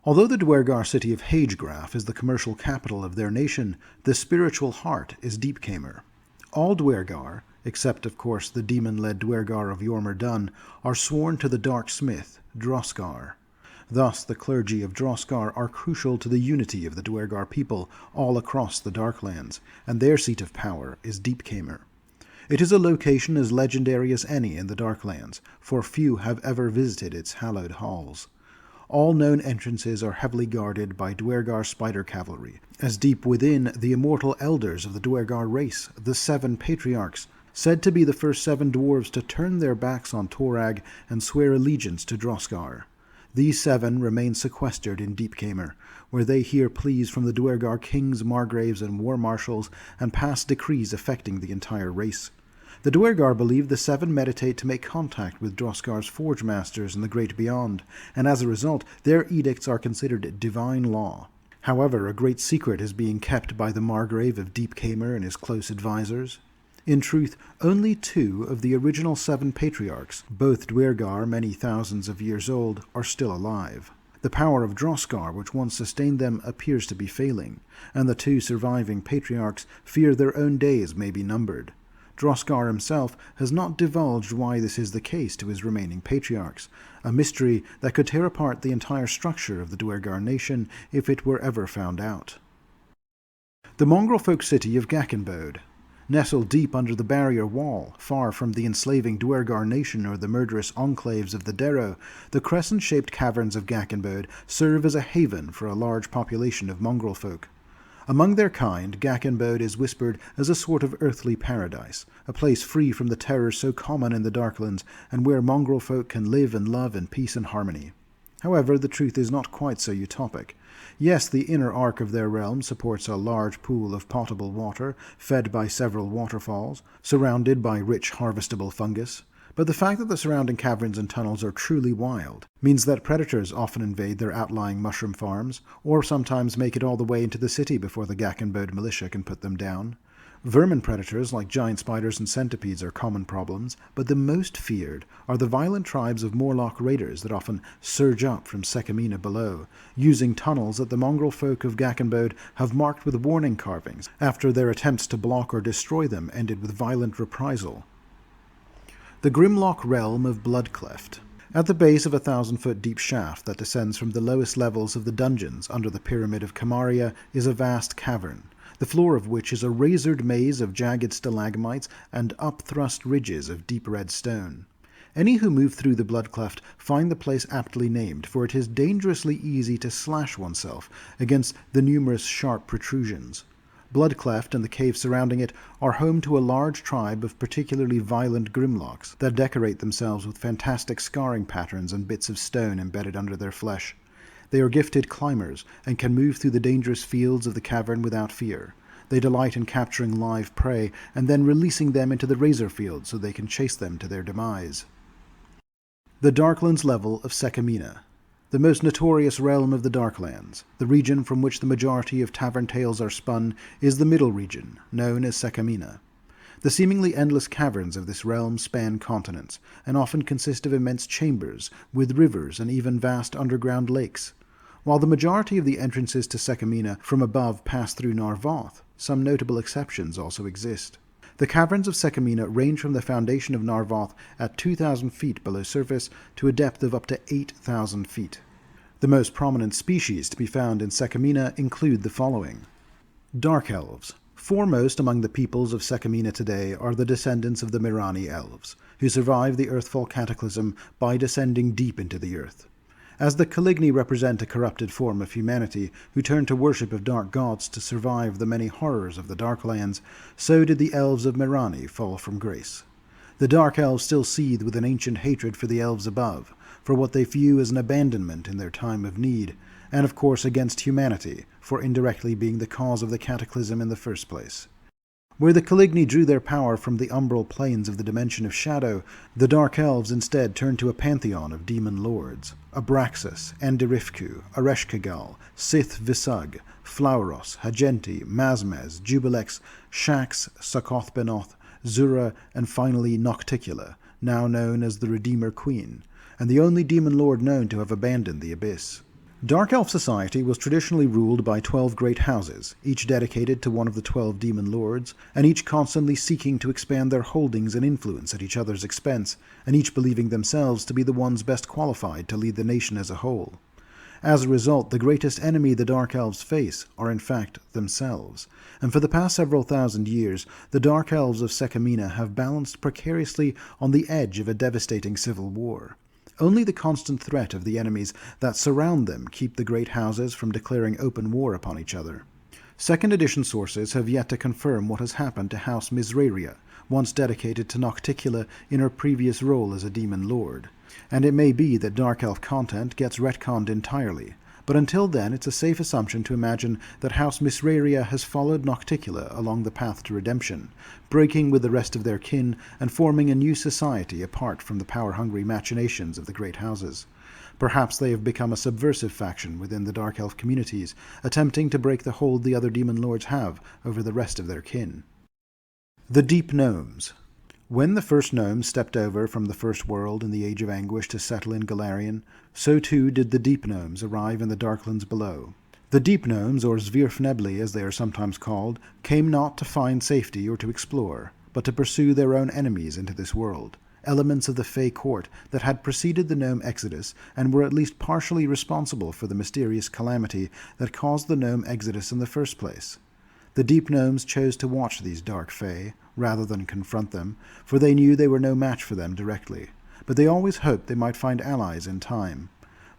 Although the Duergar city of Hagegraph is the commercial capital of their nation, the spiritual heart is Deepkamer. All Duergar, except of course the demon-led Duergar of Yormer Dun, are sworn to the Dark Smith, Droskar. Thus the clergy of Droskar are crucial to the unity of the Duergar people all across the Darklands, and their seat of power is Deepkamer. It is a location as legendary as any in the Darklands, for few have ever visited its hallowed halls. All known entrances are heavily guarded by Duergar spider cavalry, as deep within the immortal elders of the Duergar race, the 7 patriarchs, said to be the first 7 dwarves to turn their backs on Torag and swear allegiance to Droskar. These 7 remain sequestered in Deepkamer, where they hear pleas from the Duergar kings, margraves, and war marshals, and pass decrees affecting the entire race. The Duergar believe the 7 meditate to make contact with Droskar's forge masters in the great beyond, and as a result, their edicts are considered divine law. However, a great secret is being kept by the Margrave of Deepkamer and his close advisors. In truth, only 2 of the original 7 patriarchs, both Duergar many thousands of years old, are still alive. The power of Droskar, which once sustained them, appears to be failing, and the 2 surviving patriarchs fear their own days may be numbered. Droskar himself has not divulged why this is the case to his remaining patriarchs, a mystery that could tear apart the entire structure of the Duergar nation if it were ever found out. The mongrel folk city of Gackenbode. Nestled deep under the barrier wall, far from the enslaving Duergar nation or the murderous enclaves of the Darrow, the crescent-shaped caverns of Gackenbode serve as a haven for a large population of mongrel folk. Among their kind, Gackenbode is whispered as a sort of earthly paradise, a place free from the terrors so common in the Darklands, and where mongrel folk can live and love in peace and harmony. However, the truth is not quite so utopic. Yes, the inner arc of their realm supports a large pool of potable water, fed by several waterfalls, surrounded by rich harvestable fungus. But the fact that the surrounding caverns and tunnels are truly wild means that predators often invade their outlying mushroom farms, or sometimes make it all the way into the city before the Gackenbode militia can put them down. Vermin predators like giant spiders and centipedes are common problems, but the most feared are the violent tribes of Morlock raiders that often surge up from Sekamina below, using tunnels that the mongrel folk of Gackenbode have marked with warning carvings after their attempts to block or destroy them ended with violent reprisal. The Grimlock realm of Bloodcleft. At the base of a 1,000-foot deep shaft that descends from the lowest levels of the dungeons under the Pyramid of Kamaria is a vast cavern, the floor of which is a razored maze of jagged stalagmites and upthrust ridges of deep red stone. Any who move through the Bloodcleft find the place aptly named, for it is dangerously easy to slash oneself against the numerous sharp protrusions. Bloodcleft and the caves surrounding it are home to a large tribe of particularly violent Grimlocks that decorate themselves with fantastic scarring patterns and bits of stone embedded under their flesh. They are gifted climbers and can move through the dangerous fields of the cavern without fear. They delight in capturing live prey and then releasing them into the razor field so they can chase them to their demise. The Darklands level of Sekamina. The most notorious realm of the Darklands, the region from which the majority of tavern tales are spun, is the middle region, known as Sekamina. The seemingly endless caverns of this realm span continents, and often consist of immense chambers, with rivers and even vast underground lakes. While the majority of the entrances to Sekamina from above pass through Nar-Voth, some notable exceptions also exist. The caverns of Sekamina range from the foundation of Nar-Voth at 2,000 feet below surface to a depth of up to 8,000 feet. The most prominent species to be found in Sekamina include the following. Dark Elves. Foremost among the peoples of Sekamina today are the descendants of the Mirani Elves, who survived the Earthfall cataclysm by descending deep into the earth. As the Caligni represent a corrupted form of humanity who turned to worship of dark gods to survive the many horrors of the Darklands, so did the Elves of Mirani fall from grace. The Dark Elves still seethe with an ancient hatred for the Elves above, for what they view as an abandonment in their time of need, and of course against humanity, for indirectly being the cause of the cataclysm in the first place. Where the Caligni drew their power from the umbral planes of the Dimension of Shadow, the Dark Elves instead turned to a pantheon of demon lords: Abraxas, Enderifku, Areshkagal, Sith Visug, Flauros, Hagenti, Mazmez, Jubilex, Shax, Sakoth-Benoth, Zura, and finally Nocticula, now known as the Redeemer Queen, and the only demon lord known to have abandoned the Abyss. Dark Elf society was traditionally ruled by 12 great houses, each dedicated to one of the 12 demon lords, and each constantly seeking to expand their holdings and influence at each other's expense, and each believing themselves to be the ones best qualified to lead the nation as a whole. As a result, the greatest enemy the Dark Elves face are in fact themselves, and for the past several thousand years, the Dark Elves of Sekamina have balanced precariously on the edge of a devastating civil war. Only the constant threat of the enemies that surround them keep the great houses from declaring open war upon each other. Second edition sources have yet to confirm what has happened to House Misraria, once dedicated to Nocticula in her previous role as a demon lord, and it may be that Dark Elf content gets retconned entirely, but until then it's a safe assumption to imagine that House Misraria has followed Nocticula along the path to redemption, breaking with the rest of their kin and forming a new society apart from the power-hungry machinations of the great houses. Perhaps they have become a subversive faction within the Dark Elf communities, attempting to break the hold the other demon lords have over the rest of their kin. The Deep Gnomes. When the first gnomes stepped over from the First World in the Age of Anguish to settle in Golarion, so too did the Deep Gnomes arrive in the Darklands below. The Deep Gnomes, or Zvirfnebli as they are sometimes called, came not to find safety or to explore, but to pursue their own enemies into this world, elements of the Fey Court that had preceded the gnome exodus and were at least partially responsible for the mysterious calamity that caused the gnome exodus in the first place. The Deep Gnomes chose to watch these dark Fey, rather than confront them, for they knew they were no match for them directly, but they always hoped they might find allies in time.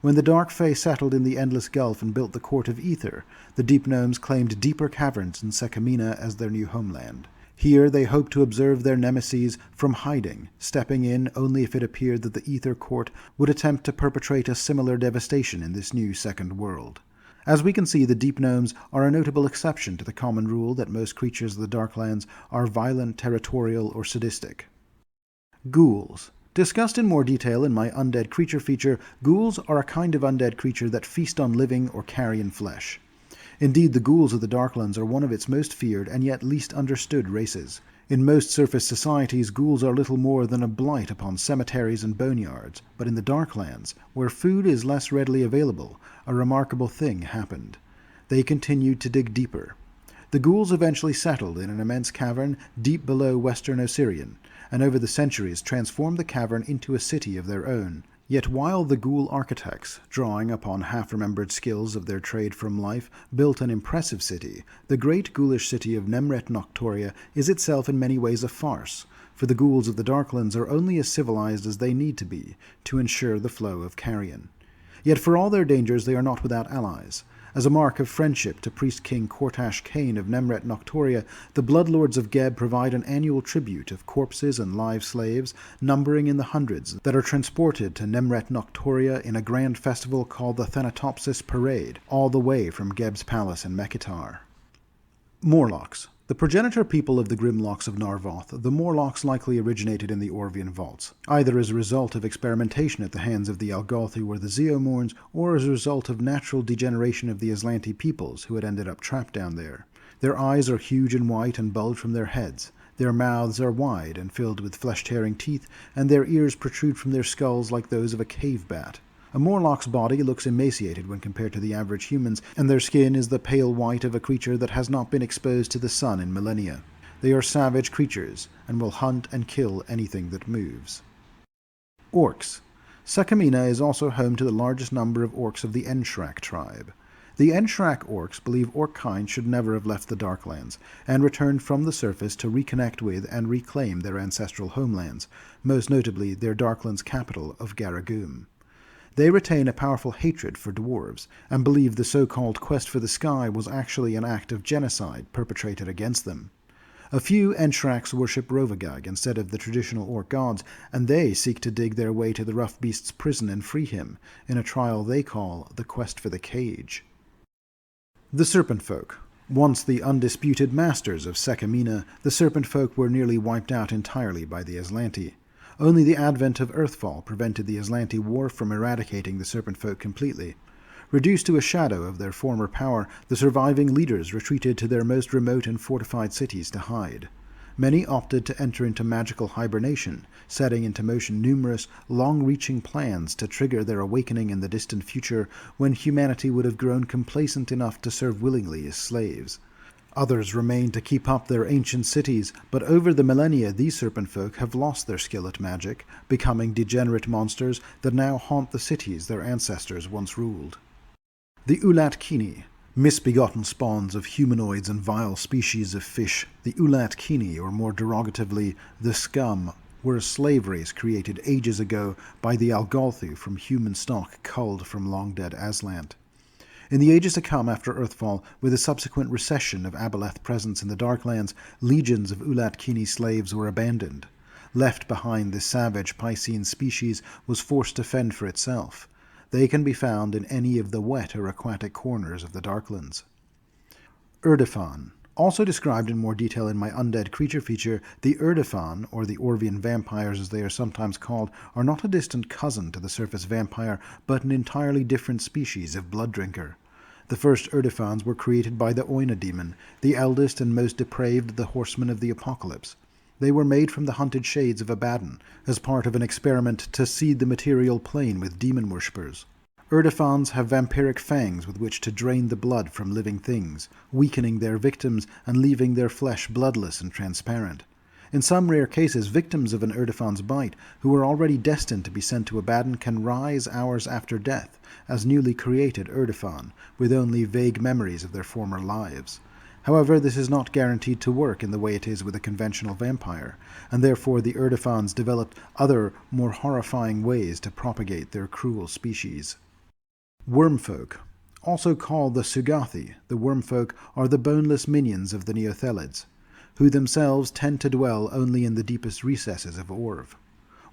When the dark Fey settled in the Endless Gulf and built the Court of Ether, the Deep Gnomes claimed deeper caverns in Sekamina as their new homeland. Here they hoped to observe their nemesis from hiding, stepping in only if it appeared that the Ether Court would attempt to perpetrate a similar devastation in this new second world. As we can see, the Deep Gnomes are a notable exception to the common rule that most creatures of the Darklands are violent, territorial, or sadistic. Ghouls. Discussed in more detail in my Undead Creature feature, ghouls are a kind of undead creature that feast on living or carrion flesh. Indeed, the ghouls of the Darklands are one of its most feared and yet least understood races. In most surface societies, ghouls are little more than a blight upon cemeteries and boneyards, but in the Darklands, where food is less readily available, a remarkable thing happened. They continued to dig deeper. The ghouls eventually settled in an immense cavern deep below western Osirian, and over the centuries transformed the cavern into a city of their own. Yet while the ghoul architects, drawing upon half-remembered skills of their trade from life, built an impressive city, the great ghoulish city of Nemret Noctoria is itself in many ways a farce, for the ghouls of the Darklands are only as civilized as they need to be to ensure the flow of carrion. Yet for all their dangers they are not without allies. As a mark of friendship to Priest King Kortash Kane of Nemret Noctoria, the Bloodlords of Geb provide an annual tribute of corpses and live slaves, numbering in the hundreds, that are transported to Nemret Noctoria in a grand festival called the Thanatopsis Parade, all the way from Geb's palace in Mekitar. Morlocks. The progenitor people of the Grimlocks of Nar-Voth, the Morlocks likely originated in the Orvian vaults, either as a result of experimentation at the hands of the Algolthi or the Zeomorns, or as a result of natural degeneration of the Aslanti peoples who had ended up trapped down there. Their eyes are huge and white and bulge from their heads. Their mouths are wide and filled with flesh-tearing teeth, and their ears protrude from their skulls like those of a cave bat. A Morlock's body looks emaciated when compared to the average humans, and their skin is the pale white of a creature that has not been exposed to the sun in millennia. They are savage creatures, and will hunt and kill anything that moves. Orcs. Sekamina is also home to the largest number of orcs of the Enshrak tribe. The Enshrak orcs believe orc-kind should never have left the Darklands, and returned from the surface to reconnect with and reclaim their ancestral homelands, most notably their Darklands capital of Garagum. They retain a powerful hatred for dwarves, and believe the so-called quest for the sky was actually an act of genocide perpetrated against them. A few Enshraks worship Rovagag instead of the traditional orc gods, and they seek to dig their way to the rough beast's prison and free him, in a trial they call the Quest for the Cage. The Serpent Folk. Once the undisputed masters of Sekamina, the Serpent Folk were nearly wiped out entirely by the Aslanti. Only the advent of Earthfall prevented the Aslanti war from eradicating the Serpent Folk completely. Reduced to a shadow of their former power, the surviving leaders retreated to their most remote and fortified cities to hide. Many opted to enter into magical hibernation, setting into motion numerous, long-reaching plans to trigger their awakening in the distant future when humanity would have grown complacent enough to serve willingly as slaves. Others remain to keep up their ancient cities, but over the millennia these serpent folk have lost their skill at magic, becoming degenerate monsters that now haunt the cities their ancestors once ruled. The Ulat-Kini. Misbegotten spawns of humanoids and vile species of fish, the Ulat-Kini, or more derogatively, the Scum, were a slave race created ages ago by the Algolthi from human stock culled from long-dead Aslant. In the ages to come after Earthfall, with the subsequent recession of Aboleth presence in the Darklands, legions of Ulat-Kini slaves were abandoned. Left behind, this savage Piscean species was forced to fend for itself. They can be found in any of the wet or aquatic corners of the Darklands. Urdefan. Also described in more detail in my Undead Creature feature, the Urdefan, or the Orvian vampires as they are sometimes called, are not a distant cousin to the surface vampire, but an entirely different species of blood drinker. The first Urdefans were created by the Oina demon, the eldest and most depraved of the horsemen of the apocalypse. They were made from the hunted shades of Abaddon, as part of an experiment to seed the material plane with demon worshippers. Urdefans have vampiric fangs with which to drain the blood from living things, weakening their victims and leaving their flesh bloodless and transparent. In some rare cases, victims of an Urdefan's bite, who are already destined to be sent to Abaddon, can rise hours after death as newly created Urdefan, with only vague memories of their former lives. However, this is not guaranteed to work in the way it is with a conventional vampire, and therefore the Urdefans developed other, more horrifying ways to propagate their cruel species. Wormfolk. Also called the Sugathi, the Wormfolk are the boneless minions of the Neothelids, who themselves tend to dwell only in the deepest recesses of Orv.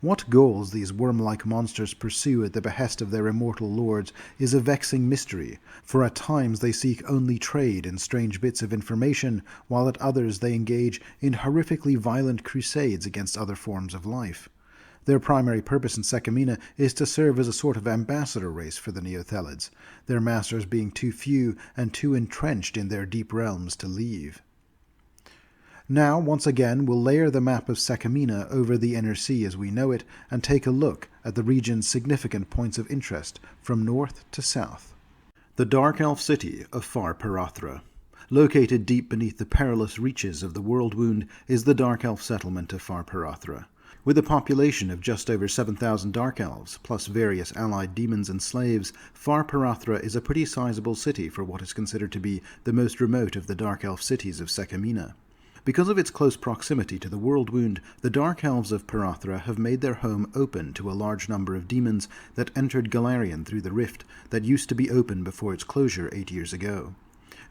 What goals these worm-like monsters pursue at the behest of their immortal lords is a vexing mystery, for at times they seek only trade in strange bits of information, while at others they engage in horrifically violent crusades against other forms of life. Their primary purpose in Sekamina is to serve as a sort of ambassador race for the Neothelids, their masters being too few and too entrenched in their deep realms to leave. Now, once again, we'll layer the map of Sekamina over the Inner Sea as we know it, and take a look at the region's significant points of interest from north to south. The Dark Elf city of Far Parathra. Located deep beneath the perilous reaches of the World Wound is the Dark Elf settlement of Far Parathra. With a population of just over 7,000 Dark Elves, plus various allied demons and slaves, Far Parathra is a pretty sizable city for what is considered to be the most remote of the Dark Elf cities of Sekamina. Because of its close proximity to the World Wound, the Dark Elves of Parathra have made their home open to a large number of demons that entered Golarion through the rift that used to be open before its closure 8 years ago.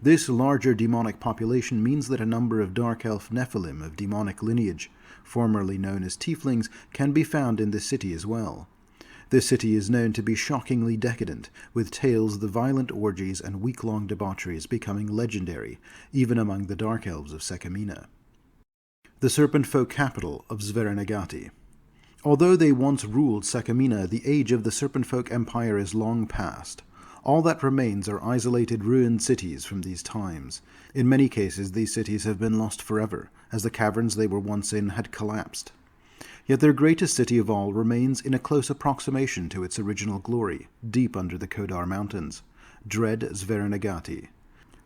This larger demonic population means that a number of Dark Elf Nephilim of demonic lineage, formerly known as Tieflings, can be found in this city as well. This city is known to be shockingly decadent, with tales of the violent orgies and week-long debaucheries becoming legendary, even among the Dark Elves of Sekamina. The Serpent Folk capital of Zverenagati. Although they once ruled Sekamina, the age of the Serpent Folk Empire is long past. All that remains are isolated ruined cities from these times. In many cases, these cities have been lost forever, as the caverns they were once in had collapsed. Yet their greatest city of all remains in a close approximation to its original glory, deep under the Kodar Mountains, dread Zverenagati.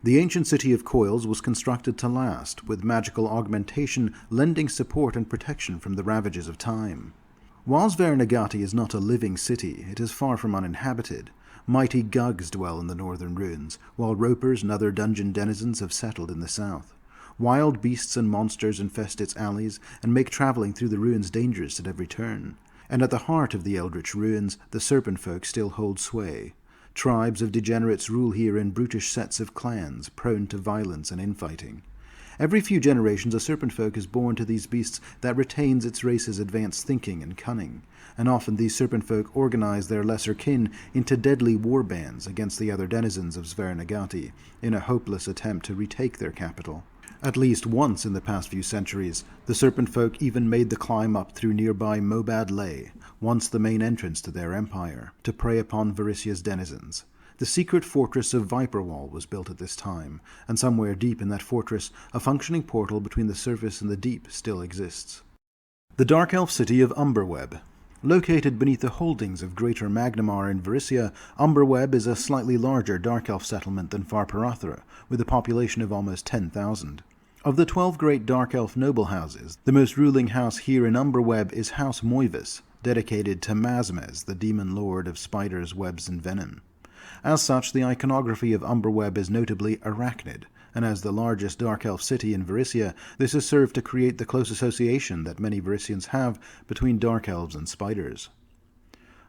The ancient city of coils was constructed to last, with magical augmentation lending support and protection from the ravages of time. While Zverenagati is not a living city, it is far from uninhabited. Mighty Gugs dwell in the northern ruins, while ropers and other dungeon denizens have settled in the south. Wild beasts and monsters infest its alleys and make traveling through the ruins dangerous at every turn. And at the heart of the eldritch ruins, the Serpent Folk still hold sway. Tribes of degenerates rule here in brutish sets of clans, prone to violence and infighting. Every few generations a Serpent Folk is born to these beasts that retains its race's advanced thinking and cunning, and often these Serpent Folk organize their lesser kin into deadly war bands against the other denizens of Zverenagati, in a hopeless attempt to retake their capital. At least once in the past few centuries, the Serpent Folk even made the climb up through nearby Mobad Lay, once the main entrance to their empire, to prey upon Varisia's denizens. The secret fortress of Viperwall was built at this time, and somewhere deep in that fortress, a functioning portal between the surface and the deep still exists. The Dark Elf city of Umberweb. Located beneath the holdings of Greater Magnamar in Varisia, Umberweb is a slightly larger Dark Elf settlement than Far Parathra, with a population of almost 10,000. Of the 12 great Dark Elf noble houses, the most ruling house here in Umberweb is House Moivis, dedicated to Mazmez, the demon lord of spiders, webs, and venom. As such, the iconography of Umberweb is notably arachnid, and as the largest Dark Elf city in Varisia, this has served to create the close association that many Varisians have between Dark Elves and spiders.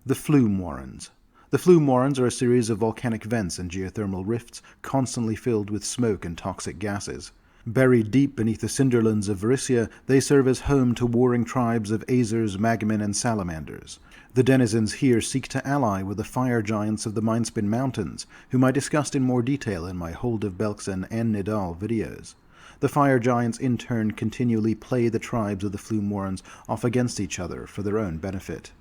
The Flume Warrens. The Flume Warrens are a series of volcanic vents and geothermal rifts constantly filled with smoke and toxic gases. Buried deep beneath the cinderlands of Varisia, they serve as home to warring tribes of Azers, Magmen, and Salamanders. The denizens here seek to ally with the fire giants of the Mindspin Mountains, whom I discussed in more detail in my Hold of Belkzen and Nidal videos. The fire giants in turn continually play the tribes of the Flumorans off against each other for their own benefit.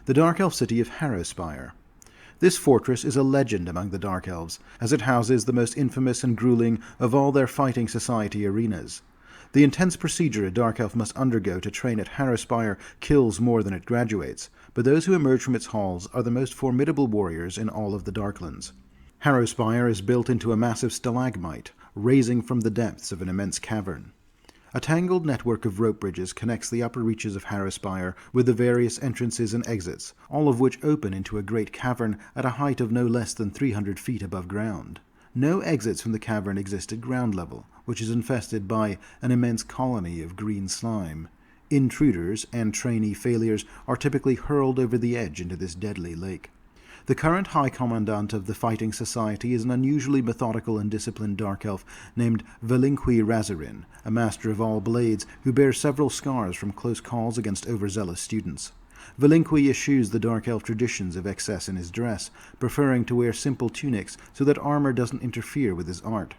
The Dark Elf city of Harrowspire. This fortress is a legend among the Dark Elves, as it houses the most infamous and grueling of all their fighting society arenas. The intense procedure a Dark Elf must undergo to train at Harrowspire kills more than it graduates, but those who emerge from its halls are the most formidable warriors in all of the Darklands. Harrowspire is built into a massive stalagmite, rising from the depths of an immense cavern. A tangled network of rope bridges connects the upper reaches of Harrowspire with the various entrances and exits, all of which open into a great cavern at a height of no less than 300 feet above ground. No exits from the cavern exist at ground level, which is infested by an immense colony of green slime. Intruders and trainee failures are typically hurled over the edge into this deadly lake. The current High Commandant of the Fighting Society is an unusually methodical and disciplined Dark Elf named Velinkwi Razarin, a master of all blades who bears several scars from close calls against overzealous students. Velinkwi eschews the Dark Elf traditions of excess in his dress, preferring to wear simple tunics so that armor doesn't interfere with his art.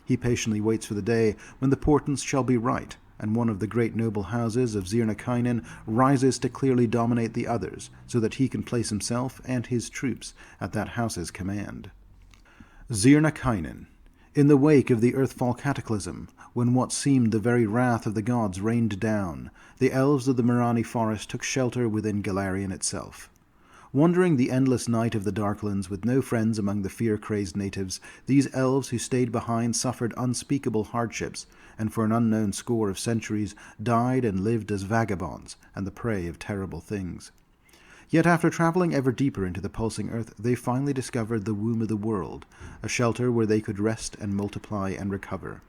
He patiently waits for the day when the portents shall be right, and one of the great noble houses of Zirnakainen rises to clearly dominate the others, so that he can place himself and his troops at that house's command. Zirnakainen. In the wake of the Earthfall cataclysm, when what seemed the very wrath of the gods rained down, the elves of the Mirani forest took shelter within Golarion itself. Wandering the endless night of the Darklands with no friends among the fear-crazed natives, these elves who stayed behind suffered unspeakable hardships, and for an unknown score of centuries died and lived as vagabonds and the prey of terrible things. Yet after traveling ever deeper into the pulsing earth, they finally discovered the womb of the world, a shelter where they could rest and multiply and recover.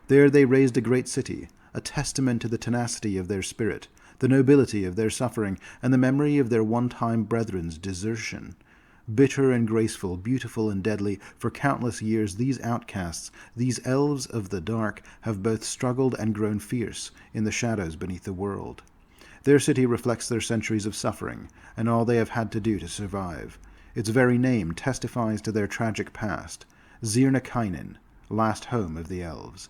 There they raised a great city, a testament to the tenacity of their spirit, the nobility of their suffering, and the memory of their one-time brethren's desertion. Bitter and graceful, beautiful and deadly, for countless years these outcasts, these elves of the dark, have both struggled and grown fierce in the shadows beneath the world. Their city reflects their centuries of suffering, and all they have had to do to survive. Its very name testifies to their tragic past. Zirnakainen, last home of the elves.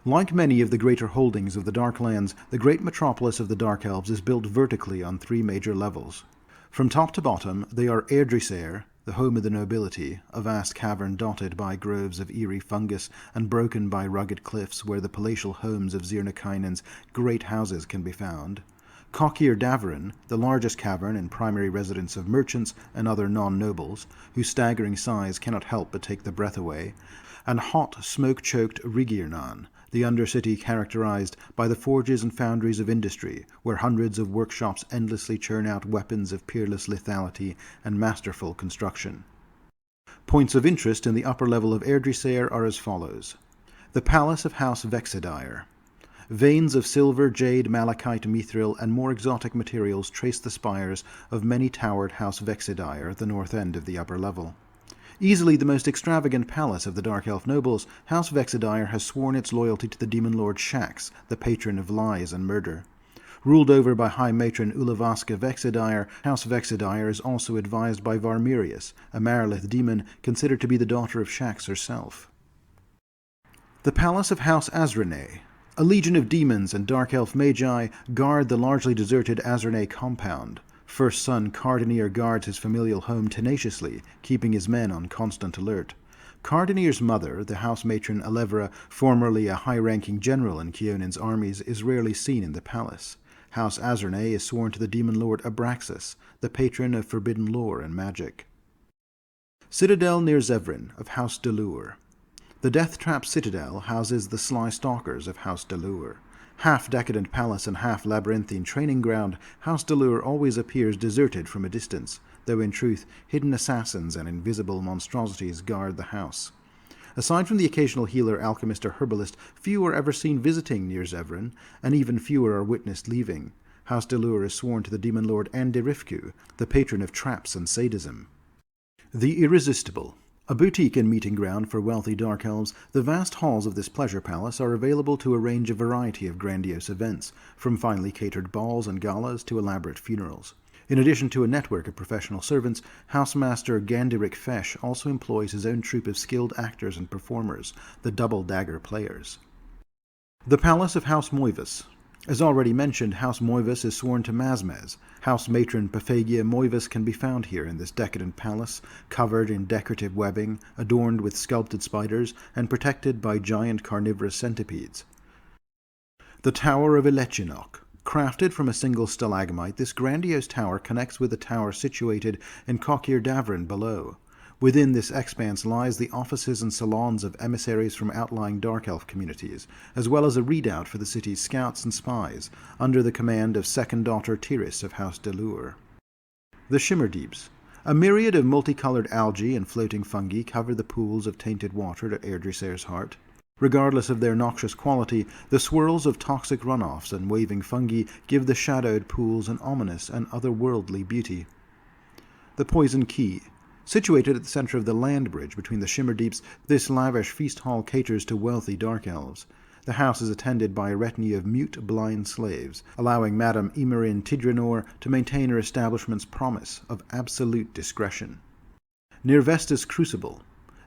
Like many of the greater holdings of the Darklands, the great metropolis of the Dark Elves is built vertically on 3 major levels. From top to bottom, they are Erdrisair, the home of the nobility, a vast cavern dotted by groves of eerie fungus and broken by rugged cliffs where the palatial homes of Zirnakainen's great houses can be found. Cockir Davarin, the largest cavern and primary residence of merchants and other non-nobles, whose staggering size cannot help but take the breath away, and hot, smoke-choked Rigirnan, the undercity characterized by the forges and foundries of industry, where hundreds of workshops endlessly churn out weapons of peerless lethality and masterful construction. Points of interest in the upper level of Erdrisair are as follows. The Palace of House Vexedire. Veins of silver, jade, malachite, mithril, and more exotic materials trace the spires of many-towered House Vexedire at the north end of the upper level. Easily the most extravagant palace of the Dark Elf nobles, House Vexedire has sworn its loyalty to the demon lord Shax, the patron of lies and murder. Ruled over by High Matron Ulavaska Vexedire, House Vexedire is also advised by Varmirius, a Marilith demon considered to be the daughter of Shax herself. The Palace of House Azrene. A legion of demons and Dark Elf magi guard the largely deserted Azrene compound. First son Cardinier guards his familial home tenaciously, keeping his men on constant alert. Cardinier's mother, the house matron Alevra, formerly a high-ranking general in Keonin's armies, is rarely seen in the palace. House Azrene is sworn to the demon lord Abraxas, the patron of forbidden lore and magic. Citadel near Zevran of House Delure. The Death-Trap Citadel houses the sly stalkers of House Delure. Half-decadent palace and half-labyrinthine training ground, House Delure always appears deserted from a distance, though in truth hidden assassins and invisible monstrosities guard the house. Aside from the occasional healer, alchemist, or herbalist, few are ever seen visiting near Zevran, and even fewer are witnessed leaving. House Delure is sworn to the demon lord Andirifku, the patron of traps and sadism. The Irresistible. A boutique and meeting ground for wealthy Dark Elves, the vast halls of this pleasure palace are available to arrange a variety of grandiose events, from finely catered balls and galas to elaborate funerals. In addition to a network of professional servants, Housemaster Gandirik Fesh also employs his own troupe of skilled actors and performers, the Double Dagger Players. The Palace of House Moivus. As already mentioned, House Moivus is sworn to Mazmez. House Matron Paphagia Moivus can be found here in this decadent palace, covered in decorative webbing, adorned with sculpted spiders, and protected by giant carnivorous centipedes. The Tower of Elechinok. Crafted from a single stalagmite, this grandiose tower connects with a tower situated in Cochir Davrin below. Within this expanse lies the offices and salons of emissaries from outlying Dark Elf communities, as well as a redoubt for the city's scouts and spies, under the command of second daughter Tiris of House Delure. The Shimmer Deeps. A myriad of multicolored algae and floating fungi cover the pools of tainted water at Erdrisair's heart. Regardless of their noxious quality, the swirls of toxic runoffs and waving fungi give the shadowed pools an ominous and otherworldly beauty. The Poison Key. Situated at the center of the land bridge between the Shimmer Deeps, this lavish feast hall caters to wealthy dark elves. The house is attended by a retinue of mute, blind slaves, allowing Madame Emerin Tidranor to maintain her establishment's promise of absolute discretion. Nirvestus Crucible.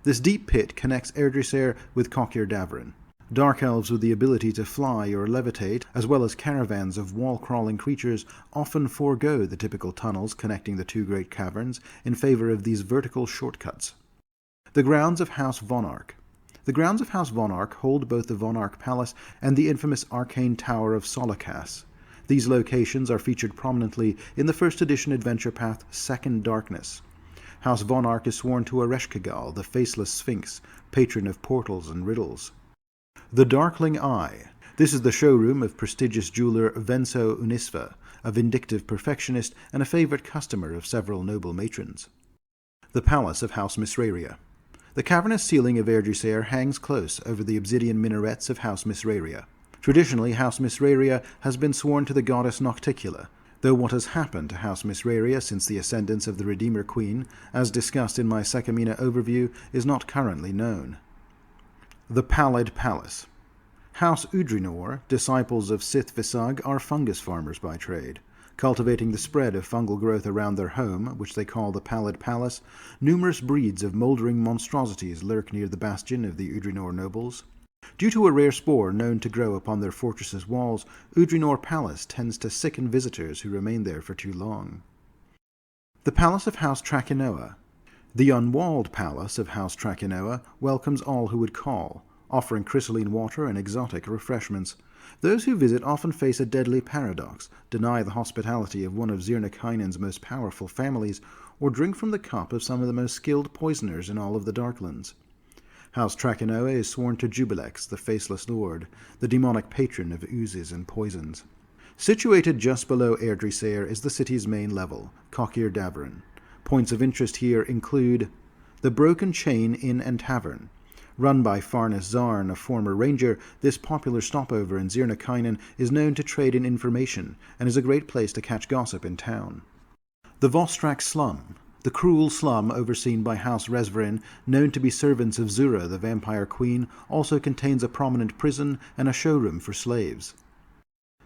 This deep pit connects Erdrisair with Cochir Davrin. Dark elves with the ability to fly or levitate, as well as caravans of wall-crawling creatures, often forego the typical tunnels connecting the two great caverns in favor of these vertical shortcuts. The grounds of House Vonarch. The grounds of House Vonarch hold both the Vonarch Palace and the infamous arcane tower of Solokas. These locations are featured prominently in the first edition adventure path Second Darkness. House Vonarch is sworn to Ereshkigal, the faceless sphinx, patron of portals and riddles. The Darkling Eye. This is the showroom of prestigious jeweler Venso Unisva, a vindictive perfectionist and a favorite customer of several noble matrons. The Palace of House Misraria. The cavernous ceiling of Erdrisair hangs close over the obsidian minarets of House Misraria. Traditionally, House Misraria has been sworn to the goddess Nocticula, though what has happened to House Misraria since the ascendance of the Redeemer Queen, as discussed in my Sekamina overview, is not currently known. The Pallid Palace. House Udrinor, disciples of Sith Visag, are fungus farmers by trade. Cultivating the spread of fungal growth around their home, which they call the Pallid Palace, numerous breeds of mouldering monstrosities lurk near the bastion of the Udrinor nobles. Due to a rare spore known to grow upon their fortress's walls, Udrinor Palace tends to sicken visitors who remain there for too long. The Palace of House Trachinoa. The unwalled Palace of House Trachinoa welcomes all who would call, offering crystalline water and exotic refreshments. Those who visit often face a deadly paradox, deny the hospitality of one of Zirnakainen's most powerful families, or drink from the cup of some of the most skilled poisoners in all of the Darklands. House Trachinoa is sworn to Jubilex, the Faceless Lord, the demonic patron of oozes and poisons. Situated just below Erdrisair is the city's main level, Cochir Davrin. Points of interest here include the Broken Chain Inn and Tavern. Run by Farnes Zarn, a former ranger, this popular stopover in Zirnakainen is known to trade in information and is a great place to catch gossip in town. The Vostrak Slum. The cruel slum overseen by House Resverin, known to be servants of Zura, the Vampire Queen, also contains a prominent prison and a showroom for slaves.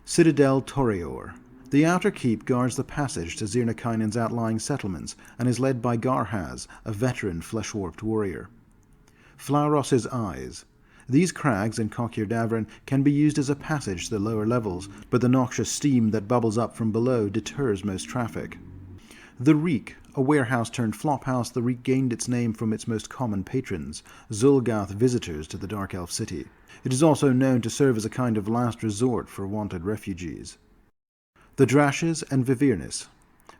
Citadel Torior. The outer keep guards the passage to Zirnakainen's outlying settlements and is led by Garhaz, a veteran flesh-warped warrior. Flauros' Eyes. These crags in Cochir Davrin can be used as a passage to the lower levels, but the noxious steam that bubbles up from below deters most traffic. The Reek. A warehouse turned flophouse, the Reek gained its name from its most common patrons, Zulgath visitors to the Dark Elf city. It is also known to serve as a kind of last resort for wanted refugees. The Drashes and Vivirnis.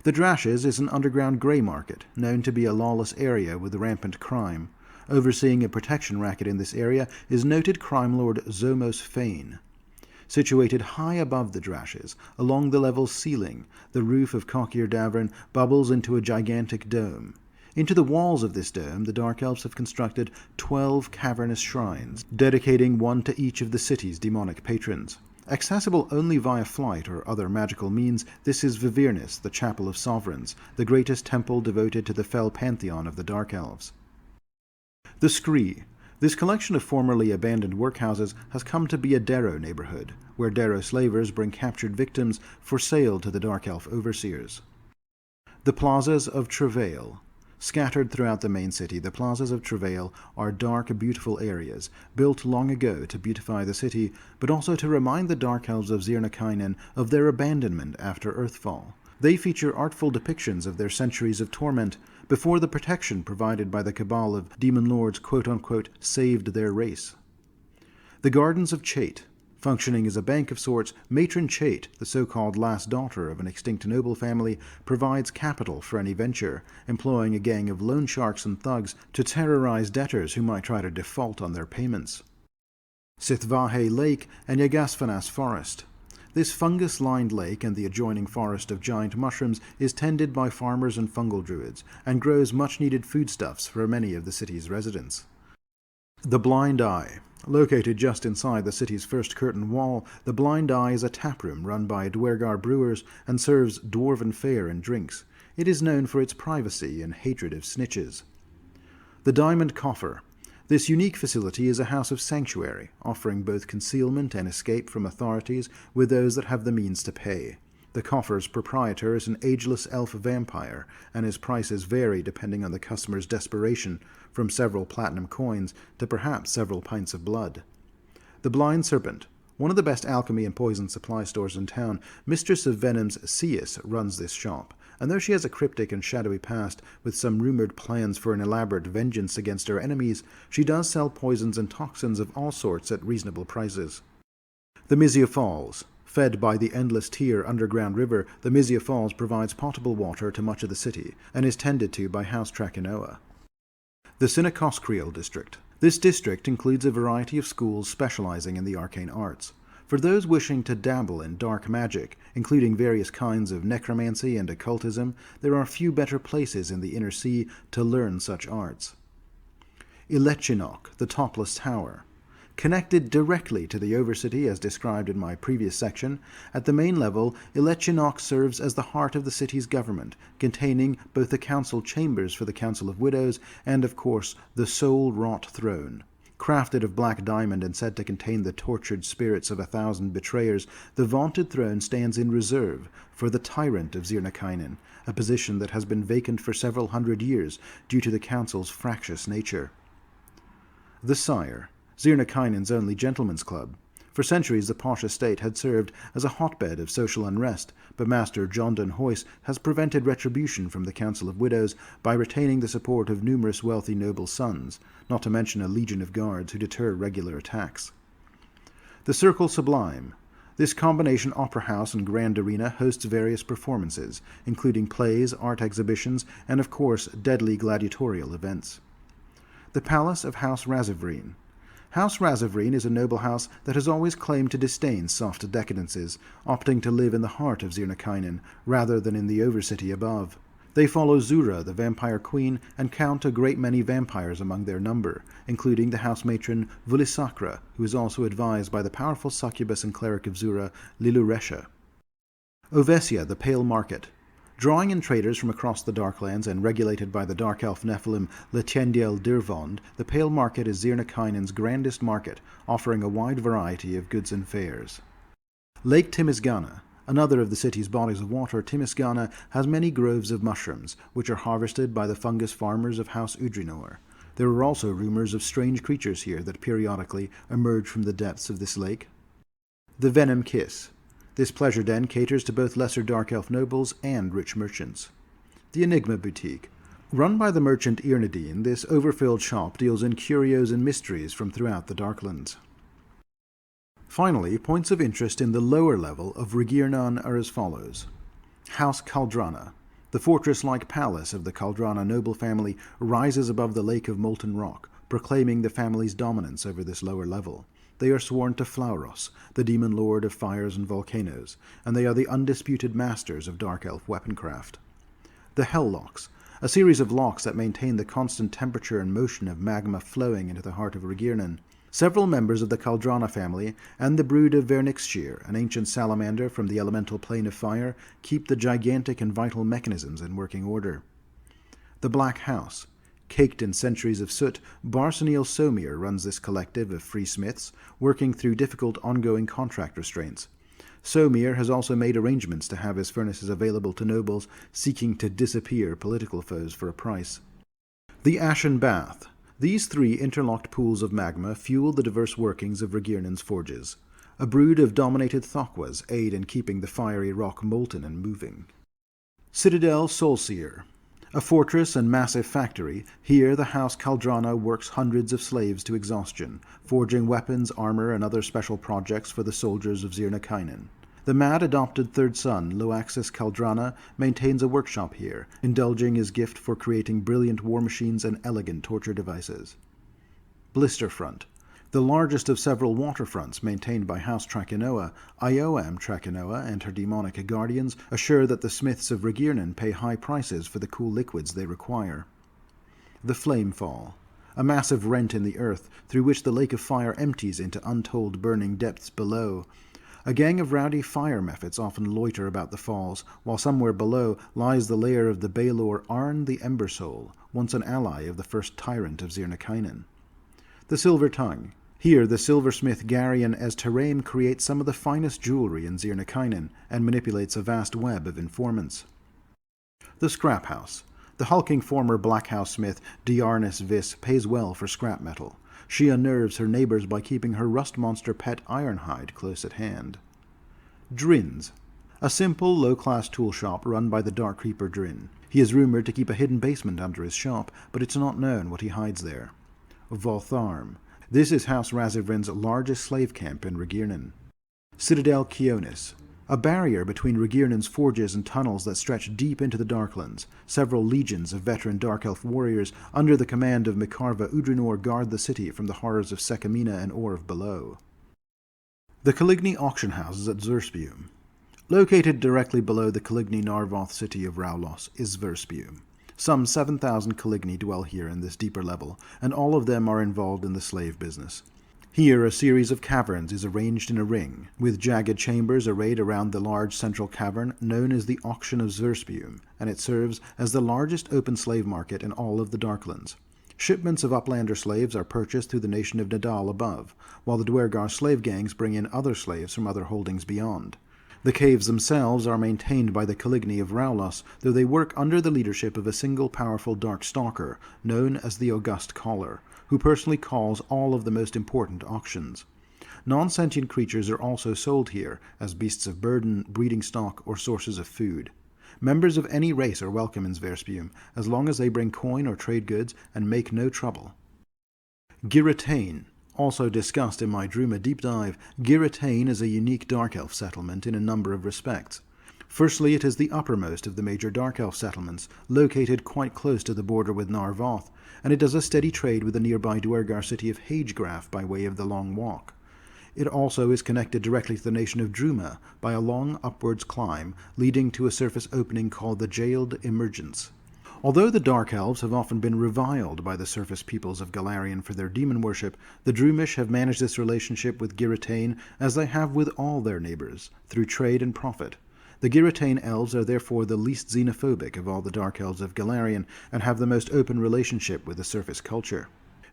The Drashes is an underground grey market, known to be a lawless area with rampant crime. Overseeing a protection racket in this area is noted crime lord Zomos Fane. Situated high above the Drashes, along the level's ceiling, the roof of Cochir Davrin bubbles into a gigantic dome. Into the walls of this dome, the Dark Elves have constructed 12 cavernous shrines, dedicating one to each of the city's demonic patrons. Accessible only via flight or other magical means, this is Vivirnis, the Chapel of Sovereigns, the greatest temple devoted to the fell pantheon of the Dark Elves. The Scree. This collection of formerly abandoned workhouses has come to be a Darrow neighborhood, where Darrow slavers bring captured victims for sale to the Dark Elf overseers. The Plazas of Travail. Scattered throughout the main city, the Plazas of Travail are dark, beautiful areas, built long ago to beautify the city, but also to remind the Dark Elves of Zirnakainen of their abandonment after Earthfall. They feature artful depictions of their centuries of torment before the protection provided by the cabal of demon lords quote-unquote saved their race. The Gardens of Chait. Functioning as a bank of sorts, Matron Chait, the so-called last daughter of an extinct noble family, provides capital for any venture, employing a gang of loan sharks and thugs to terrorize debtors who might try to default on their payments. Sithvahe Lake and Yagasvanas Forest. This fungus-lined lake and the adjoining forest of giant mushrooms is tended by farmers and fungal druids, and grows much-needed foodstuffs for many of the city's residents. The Blind Eye. Located just inside the city's first curtain wall, the Blind Eye is a taproom run by Dwergar brewers and serves dwarven fare and drinks. It is known for its privacy and hatred of snitches. The Diamond Coffer. This unique facility is a house of sanctuary, offering both concealment and escape from authorities with those that have the means to pay. The coffer's proprietor is an ageless elf vampire, and his prices vary depending on the customer's desperation, from several platinum coins to perhaps several pints of blood. The Blind Serpent. One of the best alchemy and poison supply stores in town, Mistress of Venom's Ceus runs this shop, and though she has a cryptic and shadowy past with some rumored plans for an elaborate vengeance against her enemies, she does sell poisons and toxins of all sorts at reasonable prices. The Mizia Falls. Fed by the endless Tyr underground river, the Mizia Falls provides potable water to much of the city, and is tended to by House Trakinoa. The Sinakoscriel District. This district includes a variety of schools specializing in the arcane arts. For those wishing to dabble in dark magic, including various kinds of necromancy and occultism, there are few better places in the Inner Sea to learn such arts. Ilechinok, the Topless Tower. Connected directly to the Overcity as described in my previous section, at the main level, Ilechinok serves as the heart of the city's government, containing both the council chambers for the Council of Widows and, of course, the soul-wrought throne. Crafted of black diamond and said to contain the tortured spirits of 1,000 betrayers, the vaunted throne stands in reserve for the tyrant of Zirnakainen, a position that has been vacant for several hundred years due to the council's fractious nature. The Sire. Zirnakainen's only gentleman's club. For centuries the posh estate had served as a hotbed of social unrest, but Master Jondan Hoyce has prevented retribution from the Council of Widows by retaining the support of numerous wealthy noble sons, not to mention a legion of guards who deter regular attacks. The Circle Sublime. This combination opera house and grand arena hosts various performances, including plays, art exhibitions, and of course deadly gladiatorial events. The Palace of House Razivreen. House Razivreen is a noble house that has always claimed to disdain soft decadences, opting to live in the heart of Zirnakainen rather than in the Overcity above. They follow Zura, the vampire queen, and count a great many vampires among their number, including the house matron Vulisakra, who is also advised by the powerful succubus and cleric of Zura, Liluresha. Ovesia, the Pale Market. Drawing in traders from across the Darklands and regulated by the Dark Elf Nephilim Letiendiel Dirvond, the Pale Market is Zirnakainen's grandest market, offering a wide variety of goods and fares. Lake Timisgana. Another of the city's bodies of water, Timisgana has many groves of mushrooms, which are harvested by the fungus farmers of House Udrinor. There are also rumors of strange creatures here that periodically emerge from the depths of this lake. The Venom Kiss. This pleasure den caters to both lesser Dark Elf nobles and rich merchants. The Enigma Boutique. Run by the merchant Irnadine, this overfilled shop deals in curios and mysteries from throughout the Darklands. Finally, points of interest in the lower level of Rigirnan are as follows. House Kaldrana. The fortress-like palace of the Kaldrana noble family rises above the lake of molten rock, proclaiming the family's dominance over this lower level. They are sworn to Flauros, the demon lord of fires and volcanoes, and they are the undisputed masters of Dark Elf weaponcraft. The Hell Locks, a series of locks that maintain the constant temperature and motion of magma flowing into the heart of Rigirnan. Several members of the Kaldrana family and the brood of Vernixshir, an ancient salamander from the elemental plane of fire, keep the gigantic and vital mechanisms in working order. The Black House. Caked in centuries of soot, Barsaniel Somir runs this collective of free smiths, working through difficult ongoing contract restraints. Somir has also made arrangements to have his furnaces available to nobles seeking to disappear political foes for a price. The Ashen Bath. These three interlocked pools of magma fuel the diverse workings of Regirnan's forges. A brood of dominated Thokwas aid in keeping the fiery rock molten and moving. Citadel Solseer. A fortress and massive factory, here the House Kaldrana works hundreds of slaves to exhaustion, forging weapons, armor, and other special projects for the soldiers of Zirnakainen. The mad adopted third son, Loaxus Kaldrana, maintains a workshop here, indulging his gift for creating brilliant war machines and elegant torture devices. Blisterfront. The largest of several waterfronts maintained by House Trakinoa, Ioam Trakinoa and her demonic guardians assure that the smiths of Regirnan pay high prices for the cool liquids they require. The Flamefall. A massive rent in the earth through which the lake of fire empties into untold burning depths below. A gang of rowdy fire mephits often loiter about the falls, while somewhere below lies the lair of the Baelor Arn the Embersoul, once an ally of the first tyrant of Zirnakainen. The Silver Tongue. Here, the silversmith Garion Esteraim creates some of the finest jewelry in Zirnakainen and manipulates a vast web of informants. The Scrap House. The hulking former Black House smith Diarnis Vis pays well for scrap metal. She unnerves her neighbors by keeping her rust monster pet Ironhide close at hand. Drin's. A simple, low-class tool shop run by the Dark Creeper Drin. He is rumored to keep a hidden basement under his shop, but it's not known what he hides there. Votharm. This is House Razivrin's largest slave camp in Regirnan. Citadel Kionis. A barrier between Regirnan's forges and tunnels that stretch deep into the Darklands. Several legions of veteran Dark Elf warriors under the command of Mikarva Udrinor guard the city from the horrors of Sekamina and Orv below. The Caligni auction houses at Zurspium. Located directly below the Caligni Nar-Voth city of Raulos is Zurspium. Some 7,000 Caligni dwell here in this deeper level, and all of them are involved in the slave business. Here a series of caverns is arranged in a ring, with jagged chambers arrayed around the large central cavern known as the Auction of Zurspium, and it serves as the largest open slave market in all of the Darklands. Shipments of Uplander slaves are purchased through the nation of Nadal above, while the Dwergar slave gangs bring in other slaves from other holdings beyond. The caves themselves are maintained by the Caligni of Raulos, though they work under the leadership of a single powerful Dark Stalker, known as the August Caller, who personally calls all of the most important auctions. Non-sentient creatures are also sold here, as beasts of burden, breeding stock, or sources of food. Members of any race are welcome in Zverspium, as long as they bring coin or trade goods and make no trouble. Giratane. Also discussed in my Druma Deepdive, Giratane is a unique Dark Elf settlement in a number of respects. Firstly, it is the uppermost of the major Dark Elf settlements, located quite close to the border with Nar-Voth, and it does a steady trade with the nearby Dwergar city of Hagegraph by way of the Long Walk. It also is connected directly to the nation of Druma by a long upwards climb, leading to a surface opening called the Jailed Emergence. Although the Dark Elves have often been reviled by the surface peoples of Golarion for their demon worship, the Drumish have managed this relationship with Giratane as they have with all their neighbors, through trade and profit. The Giratane Elves are therefore the least xenophobic of all the Dark Elves of Golarion, and have the most open relationship with the surface culture.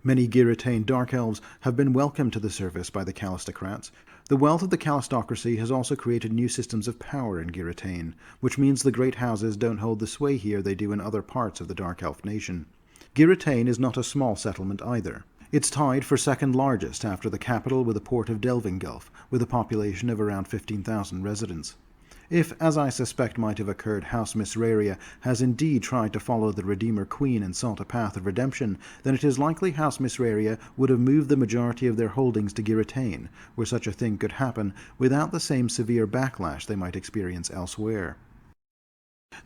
Many Giratane Dark Elves have been welcomed to the surface by the Calistocrats. The wealth of the Calistocracy has also created new systems of power in Giratane, which means the great houses don't hold the sway here they do in other parts of the Dark Elf nation. Giratane is not a small settlement either. It's tied for second largest after the capital with the port of Delvingulf, with a population of around 15,000 residents. If, as I suspect might have occurred, House Misraria has indeed tried to follow the Redeemer Queen and sought a path of redemption, then it is likely House Misraria would have moved the majority of their holdings to Giratane, where such a thing could happen without the same severe backlash they might experience elsewhere.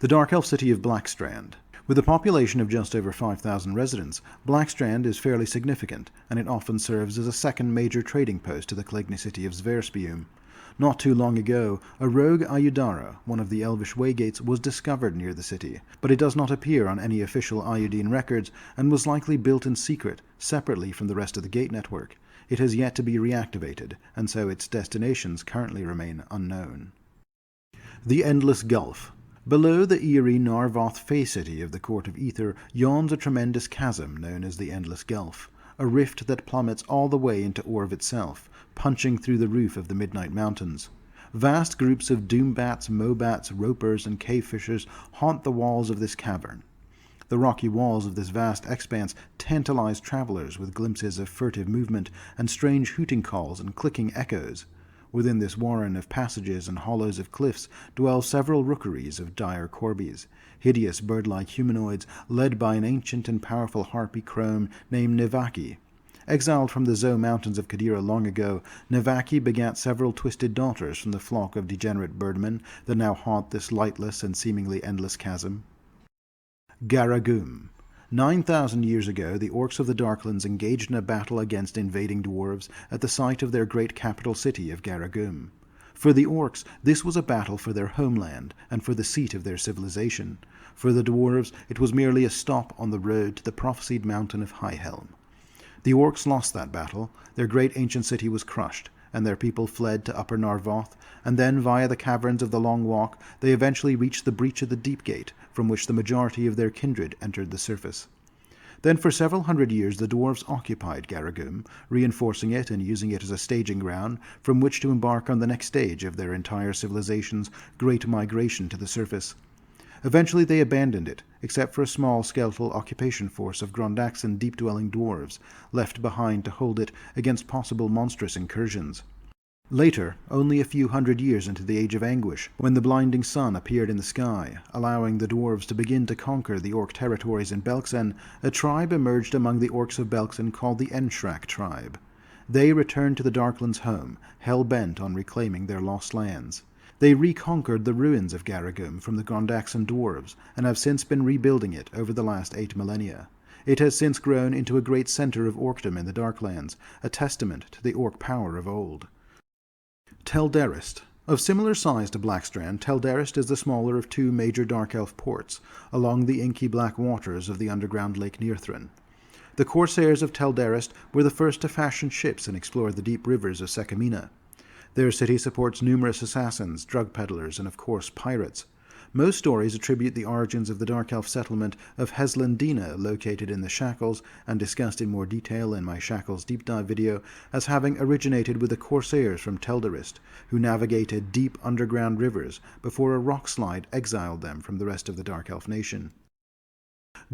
The Dark Elf city of Blackstrand. With a population of just over 5,000 residents, Blackstrand is fairly significant, and it often serves as a second major trading post to the Caligni city of Zverspium. Not too long ago, a rogue Ayudara, one of the Elvish Waygates, was discovered near the city, but it does not appear on any official Ayudine records and was likely built in secret, separately from the rest of the gate network. It has yet to be reactivated, and so its destinations currently remain unknown. The Endless Gulf. Below the eerie Nar-Voth Fey city of the Court of Ether yawns a tremendous chasm known as the Endless Gulf, a rift that plummets all the way into Orv itself, punching through the roof of the Midnight Mountains. Vast groups of doombats, mobats, ropers, and cave-fishers haunt the walls of this cavern. The rocky walls of this vast expanse tantalize travelers with glimpses of furtive movement and strange hooting calls and clicking echoes. Within this warren of passages and hollows of cliffs dwell several rookeries of dire corbies, hideous bird-like humanoids led by an ancient and powerful harpy crone named Nivaki. Exiled from the Zo mountains of Kadira long ago, Nivaki begat several twisted daughters from the flock of degenerate birdmen that now haunt this lightless and seemingly endless chasm. Garagum. 9,000 years ago, the orcs of the Darklands engaged in a battle against invading dwarves at the site of their great capital city of Garagum. For the orcs, this was a battle for their homeland and for the seat of their civilization. For the dwarves, it was merely a stop on the road to the prophesied mountain of High Helm. The orcs lost that battle, their great ancient city was crushed, and their people fled to Upper Nar-Voth, and then via the caverns of the Long Walk they eventually reached the breach of the Deep Gate, from which the majority of their kindred entered the surface. Then for several hundred years the dwarves occupied Garagum, reinforcing it and using it as a staging ground from which to embark on the next stage of their entire civilization's great migration to the surface. Eventually they abandoned it, except for a small skeletal occupation force of Grondaxan deep-dwelling dwarves, left behind to hold it against possible monstrous incursions. Later, only a few hundred years into the Age of Anguish, when the blinding sun appeared in the sky, allowing the dwarves to begin to conquer the orc territories in Belxen, a tribe emerged among the orcs of Belxen called the Enshrak tribe. They returned to the Darklands home, hell-bent on reclaiming their lost lands. They reconquered the ruins of Garagum from the Grondaxan dwarves, and have since been rebuilding it over the last 8 millennia. It has since grown into a great centre of orcdom in the Darklands, a testament to the orc power of old. Teldarist. Of similar size to Blackstrand, Teldarist is the smaller of two major Dark Elf ports, along the inky black waters of the underground Lake Nearthrin. The corsairs of Teldarist were the first to fashion ships and explore the deep rivers of Sekamina. Their city supports numerous assassins, drug peddlers, and of course pirates. Most stories attribute the origins of the Dark Elf settlement of Heslandina, located in the Shackles and discussed in more detail in my Shackles deep dive video, as having originated with the corsairs from Teldarist, who navigated deep underground rivers before a rock slide exiled them from the rest of the Dark Elf nation.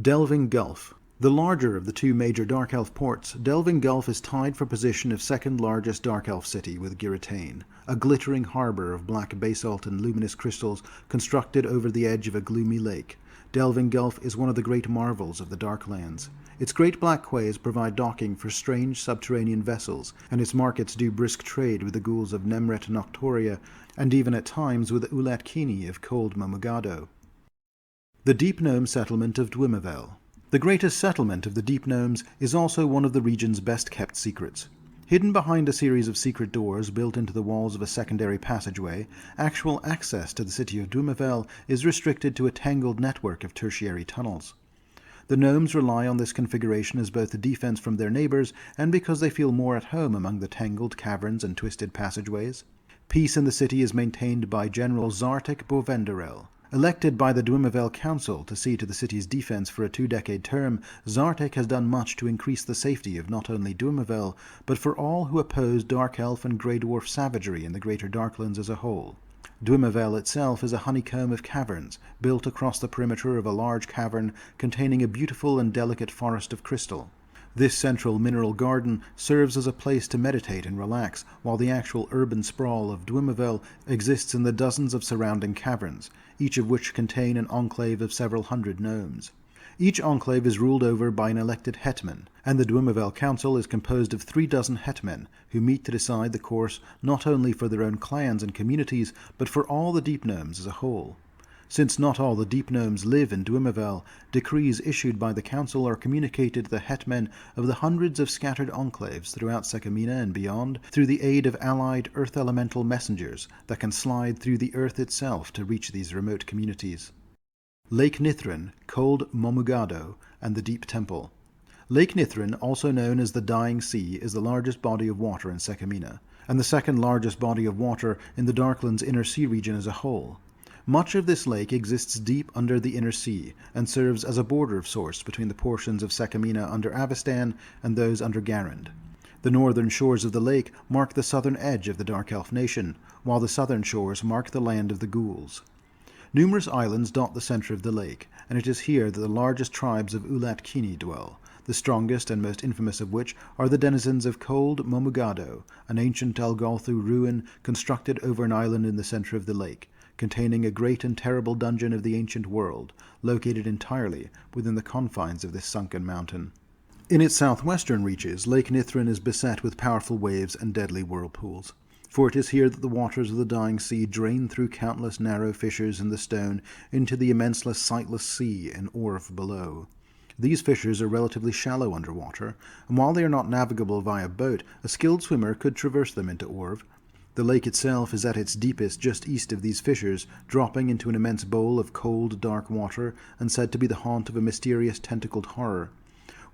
Delving Gulf. The larger of the two major Dark Elf ports, Delving Gulf is tied for position of second largest Dark Elf city with Giratane, a glittering harbour of black basalt and luminous crystals constructed over the edge of a gloomy lake. Delving Gulf is one of the great marvels of the Darklands. Its great black quays provide docking for strange subterranean vessels, and its markets do brisk trade with the ghouls of Nemret Noctoria, and even at times with the Ulatkini of cold Momogado. The Deep Gnome settlement of Dwimavel. The greatest settlement of the Deep Gnomes is also one of the region's best-kept secrets. Hidden behind a series of secret doors built into the walls of a secondary passageway, actual access to the city of Dwimavel is restricted to a tangled network of tertiary tunnels. The gnomes rely on this configuration as both a defense from their neighbors and because they feel more at home among the tangled caverns and twisted passageways. Peace in the city is maintained by General Zartek Bovenderel. Elected by the Dwimavel Council to see to the city's defense for a 2-decade term, Zartek has done much to increase the safety of not only Dwimavel, but for all who oppose Dark Elf and Grey Dwarf savagery in the Greater Darklands as a whole. Dwimavel itself is a honeycomb of caverns, built across the perimeter of a large cavern containing a beautiful and delicate forest of crystal. This central mineral garden serves as a place to meditate and relax, while the actual urban sprawl of Dwimavel exists in the dozens of surrounding caverns, each of which contain an enclave of several hundred gnomes. Each enclave is ruled over by an elected hetman, and the Dwimavel Council is composed of 36 hetmen, who meet to decide the course not only for their own clans and communities, but for all the Deep Gnomes as a whole. Since not all the Deep Gnomes live in Dwimavel, decrees issued by the Council are communicated to the hetmen of the hundreds of scattered enclaves throughout Sekamina and beyond through the aid of allied Earth Elemental messengers that can slide through the Earth itself to reach these remote communities. Lake Nithrin, Cold Momogado, and the Deep Temple. Lake Nithrin, also known as the Dying Sea, is the largest body of water in Sekamina, and the second largest body of water in the Darklands Inner Sea region as a whole. Much of this lake exists deep under the Inner Sea, and serves as a border of sorts between the portions of Sekamina under Avestan and those under Garand. The northern shores of the lake mark the southern edge of the Dark Elf nation, while the southern shores mark the land of the ghouls. Numerous islands dot the center of the lake, and it is here that the largest tribes of Ulat-Kini dwell, the strongest and most infamous of which are the denizens of Cold Momugado, an ancient Algolthu ruin constructed over an island in the center of the lake, containing a great and terrible dungeon of the ancient world, located entirely within the confines of this sunken mountain. In its southwestern reaches, Lake Nithrin is beset with powerful waves and deadly whirlpools. For it is here that the waters of the dying sea drain through countless narrow fissures in the stone into the immenseless, sightless sea in Orv below. These fissures are relatively shallow underwater, and while they are not navigable via boat, a skilled swimmer could traverse them into Orv. The lake itself is at its deepest just east of these fissures, dropping into an immense bowl of cold, dark water, and said to be the haunt of a mysterious tentacled horror.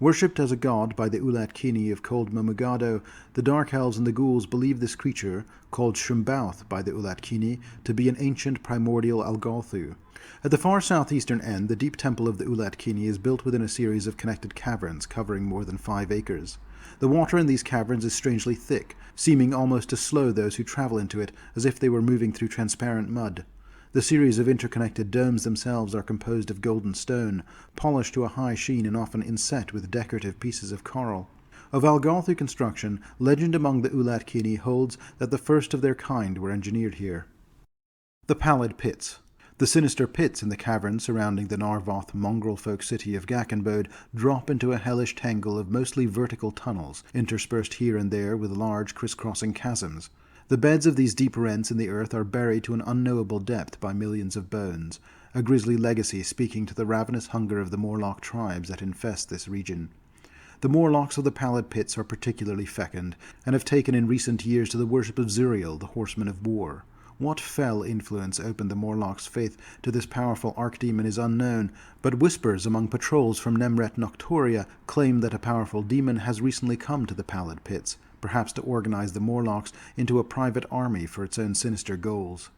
Worshipped as a god by the Ulat-Kini of Cold Momugado, the Dark Elves and the Ghouls believe this creature, called Shumbauth by the Ulat-Kini, to be an ancient primordial Algolthu. At the far southeastern end, the deep temple of the Ulat-Kini is built within a series of connected caverns covering more than 5 acres. The water in these caverns is strangely thick, seeming almost to slow those who travel into it as if they were moving through transparent mud. The series of interconnected domes themselves are composed of golden stone, polished to a high sheen and often inset with decorative pieces of coral. Of Algolthu construction, legend among the Ulat-Kini holds that the first of their kind were engineered here. The Pallid Pits. The sinister pits in the caverns surrounding the Nar-Voth mongrel folk city of Gackenbode drop into a hellish tangle of mostly vertical tunnels, interspersed here and there with large crisscrossing chasms. The beds of these deep rents in the earth are buried to an unknowable depth by millions of bones, a grisly legacy speaking to the ravenous hunger of the Morlock tribes that infest this region. The Morlocks of the Pallid Pits are particularly fecund, and have taken in recent years to the worship of Zuriel, the Horseman of War. What fell influence opened the Morlock's faith to this powerful archdemon is unknown, but whispers among patrols from Nemret Noctoria claim that a powerful demon has recently come to the Pallid Pits, perhaps to organize the Morlocks into a private army for its own sinister goals.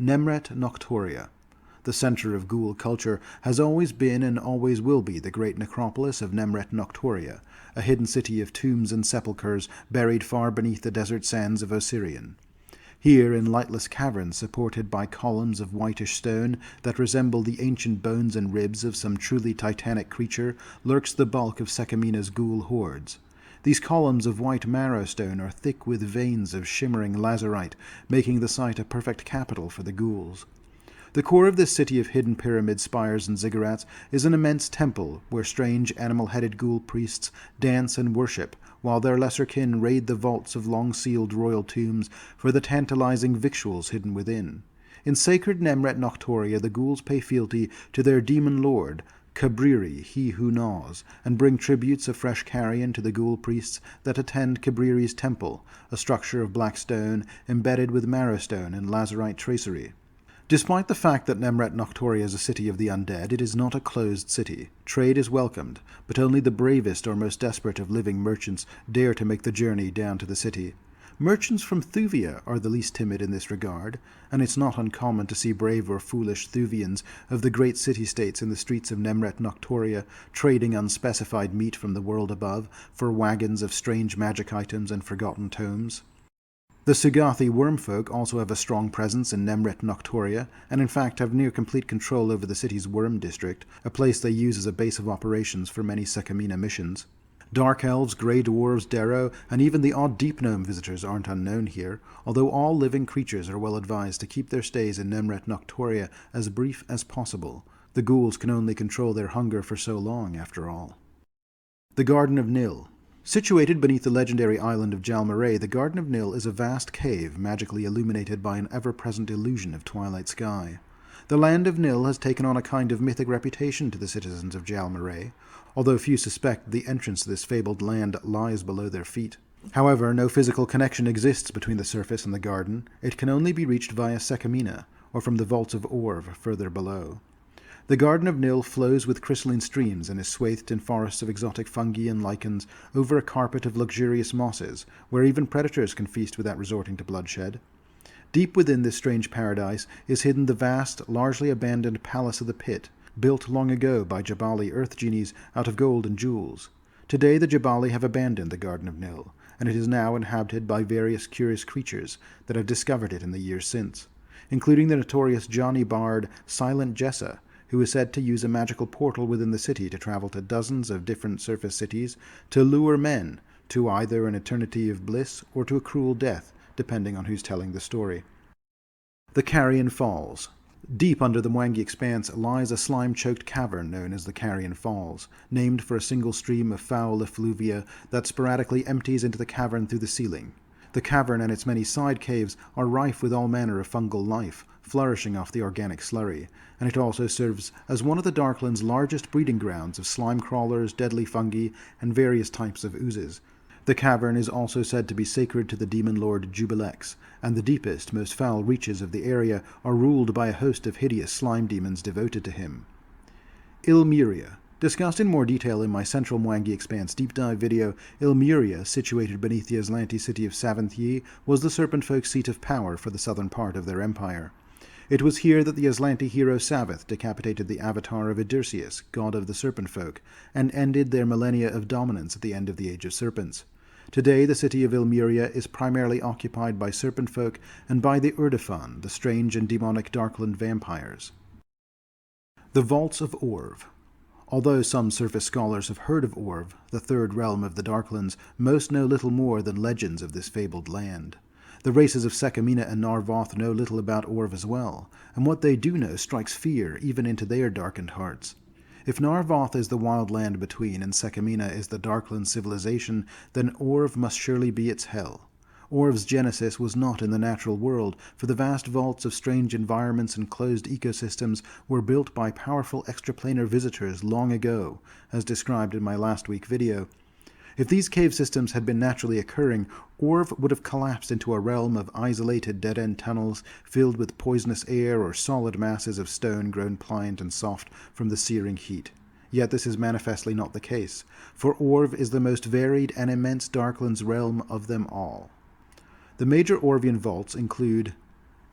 Nemret Noctoria. The center of ghoul culture has always been and always will be the great necropolis of Nemret Noctoria, a hidden city of tombs and sepulchres buried far beneath the desert sands of Osirian. Here, in lightless caverns supported by columns of whitish stone that resemble the ancient bones and ribs of some truly titanic creature, lurks the bulk of Sekamina's ghoul hordes. These columns of white marrowstone are thick with veins of shimmering lazurite, making the site a perfect capital for the ghouls. The core of this city of hidden pyramid spires and ziggurats is an immense temple where strange animal-headed ghoul priests dance and worship, while their lesser kin raid the vaults of long-sealed royal tombs for the tantalizing victuals hidden within. In sacred Nemret Noctoria, the ghouls pay fealty to their demon lord, Cabriri, he who gnaws, and bring tributes of fresh carrion to the ghoul priests that attend Cabriri's temple, a structure of black stone embedded with marrowstone and lazurite tracery. Despite the fact that Nemret Noctoria is a city of the undead, it is not a closed city. Trade is welcomed, but only the bravest or most desperate of living merchants dare to make the journey down to the city. Merchants from Thuvia are the least timid in this regard, and it's not uncommon to see brave or foolish Thuvians of the great city-states in the streets of Nemret Noctoria trading unspecified meat from the world above for wagons of strange magic items and forgotten tomes. The Sugathi wormfolk also have a strong presence in Nemret Noctoria, and in fact have near complete control over the city's worm district, a place they use as a base of operations for many Sekamina missions. Dark elves, grey dwarves, Darrow, and even the odd deep gnome visitors aren't unknown here, although all living creatures are well advised to keep their stays in Nemret Noctoria as brief as possible. The ghouls can only control their hunger for so long, after all. The Garden of Nil. Situated beneath the legendary island of Jalmaray, the Garden of Nil is a vast cave magically illuminated by an ever-present illusion of twilight sky. The land of Nil has taken on a kind of mythic reputation to the citizens of Jalmaray, although few suspect that the entrance to this fabled land lies below their feet. However, no physical connection exists between the surface and the garden. It can only be reached via Sekamina, or from the vaults of Orv further below. The Garden of Nil flows with crystalline streams and is swathed in forests of exotic fungi and lichens over a carpet of luxurious mosses, where even predators can feast without resorting to bloodshed. Deep within this strange paradise is hidden the vast, largely abandoned Palace of the Pit, built long ago by Jabali earth genies out of gold and jewels. Today the Jabali have abandoned the Garden of Nil, and it is now inhabited by various curious creatures that have discovered it in the years since, including the notorious Johnny Bard Silent Jessa, who is said to use a magical portal within the city to travel to dozens of different surface cities to lure men to either an eternity of bliss or to a cruel death, depending on who's telling the story. The Carrion Falls. Deep under the Mwangi Expanse lies a slime-choked cavern known as the Carrion Falls, named for a single stream of foul effluvia that sporadically empties into the cavern through the ceiling. The cavern and its many side caves are rife with all manner of fungal life, flourishing off the organic slurry, and it also serves as one of the Darklands' largest breeding grounds of slime crawlers, deadly fungi, and various types of oozes. The cavern is also said to be sacred to the demon lord Jubilex, and the deepest, most foul reaches of the area are ruled by a host of hideous slime demons devoted to him. Ilmuria. Discussed in more detail in my Central Mwangi Expanse deep dive video, Ilmuria, situated beneath the Aslanti city of Savanthi, was the serpent folk's seat of power for the southern part of their empire. It was here that the Aslanti hero Savath decapitated the avatar of Idursius, god of the serpent folk, and ended their millennia of dominance at the end of the Age of Serpents. Today, the city of Ilmuria is primarily occupied by serpent folk and by the Urdefan, the strange and demonic Darkland vampires. The Vaults of Orv. Although some surface scholars have heard of Orv, the third realm of the Darklands, most know little more than legends of this fabled land. The races of Sekamina and Nar-Voth know little about Orv as well, and what they do know strikes fear even into their darkened hearts. If Nar-Voth is the wild land between and Sekamina is the Darkland civilization, then Orv must surely be its hell. Orv's genesis was not in the natural world, for the vast vaults of strange environments and closed ecosystems were built by powerful extraplanar visitors long ago, as described in my last week video. If these cave systems had been naturally occurring, Orv would have collapsed into a realm of isolated dead-end tunnels filled with poisonous air or solid masses of stone grown pliant and soft from the searing heat. Yet this is manifestly not the case, for Orv is the most varied and immense Darklands realm of them all. The major Orvian vaults include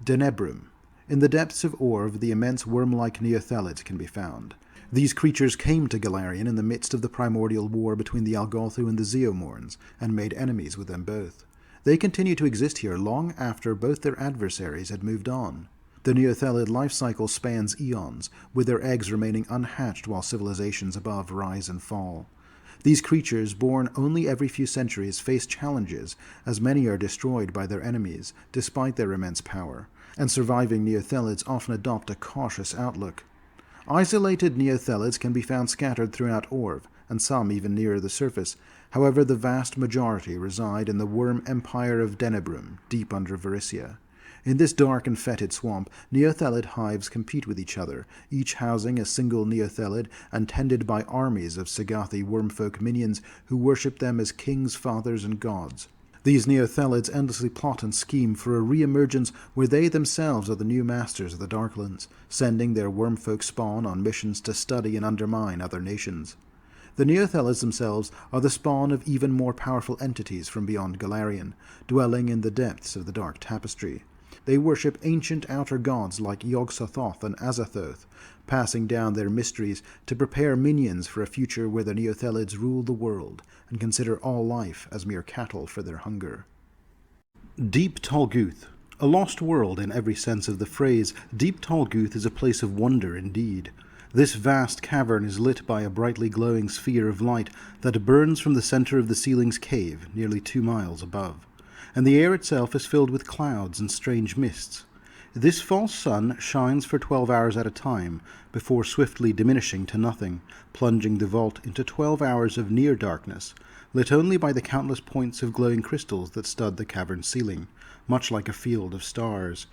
Denebrum. In the depths of Orv, the immense worm-like neothelids can be found. These creatures came to Golarion in the midst of the primordial war between the Algolthu and the Zeomorns, and made enemies with them both. They continue to exist here long after both their adversaries had moved on. The neothelid life cycle spans eons, with their eggs remaining unhatched while civilizations above rise and fall. These creatures, born only every few centuries, face challenges, as many are destroyed by their enemies, despite their immense power, and surviving neothelids often adopt a cautious outlook. Isolated neothelids can be found scattered throughout Orv, and some even nearer the surface. However, the vast majority reside in the worm empire of Denebrum, deep under Varisia. In this dark and fetid swamp, neothelid hives compete with each other, each housing a single neothelid and tended by armies of Sagathi wormfolk minions who worship them as kings, fathers, and gods. These neothelids endlessly plot and scheme for a re-emergence where they themselves are the new masters of the Darklands, sending their wormfolk spawn on missions to study and undermine other nations. The neothelids themselves are the spawn of even more powerful entities from beyond Golarion, dwelling in the depths of the Dark Tapestry. They worship ancient outer gods like Yog-Sothoth and Azathoth, passing down their mysteries to prepare minions for a future where the neothelids rule the world and consider all life as mere cattle for their hunger. Deep Tolguth. A lost world in every sense of the phrase, Deep Tolguth is a place of wonder indeed. This vast cavern is lit by a brightly glowing sphere of light that burns from the center of the ceiling's cave, nearly 2 miles above, and the air itself is filled with clouds and strange mists. This false sun shines for 12 hours at a time, before swiftly diminishing to nothing, plunging the vault into 12 hours of near darkness, lit only by the countless points of glowing crystals that stud the cavern's ceiling, much like a field of stars.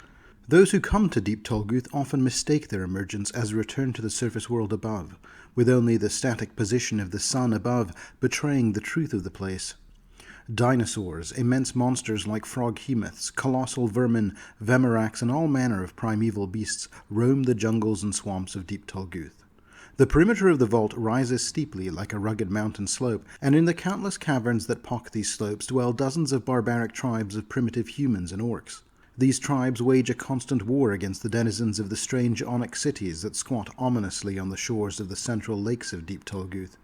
Those who come to Deep Tolguth often mistake their emergence as a return to the surface world above, with only the static position of the sun above betraying the truth of the place. Dinosaurs, immense monsters like frog-hemoths, colossal vermin, vemeraks, and all manner of primeval beasts roam the jungles and swamps of Deep Tolguth. The perimeter of the vault rises steeply like a rugged mountain slope, and in the countless caverns that pock these slopes dwell dozens of barbaric tribes of primitive humans and orcs. These tribes wage a constant war against the denizens of the strange onyx cities that squat ominously on the shores of the central lakes of Deep Tolguth.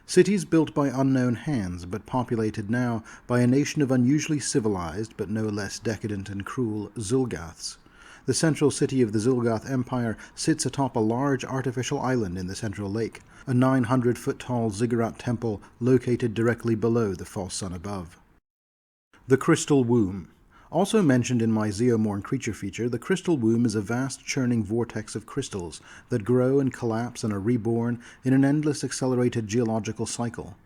Cities built by unknown hands, but populated now by a nation of unusually civilized, but no less decadent and cruel, Zulgaths. The central city of the Zulgath Empire sits atop a large artificial island in the central lake, a 900-foot-tall ziggurat temple located directly below the false sun above. The Crystal Womb. Also mentioned in my Zeomorn creature feature, the Crystal Womb is a vast churning vortex of crystals that grow and collapse and are reborn in an endless accelerated geological cycle.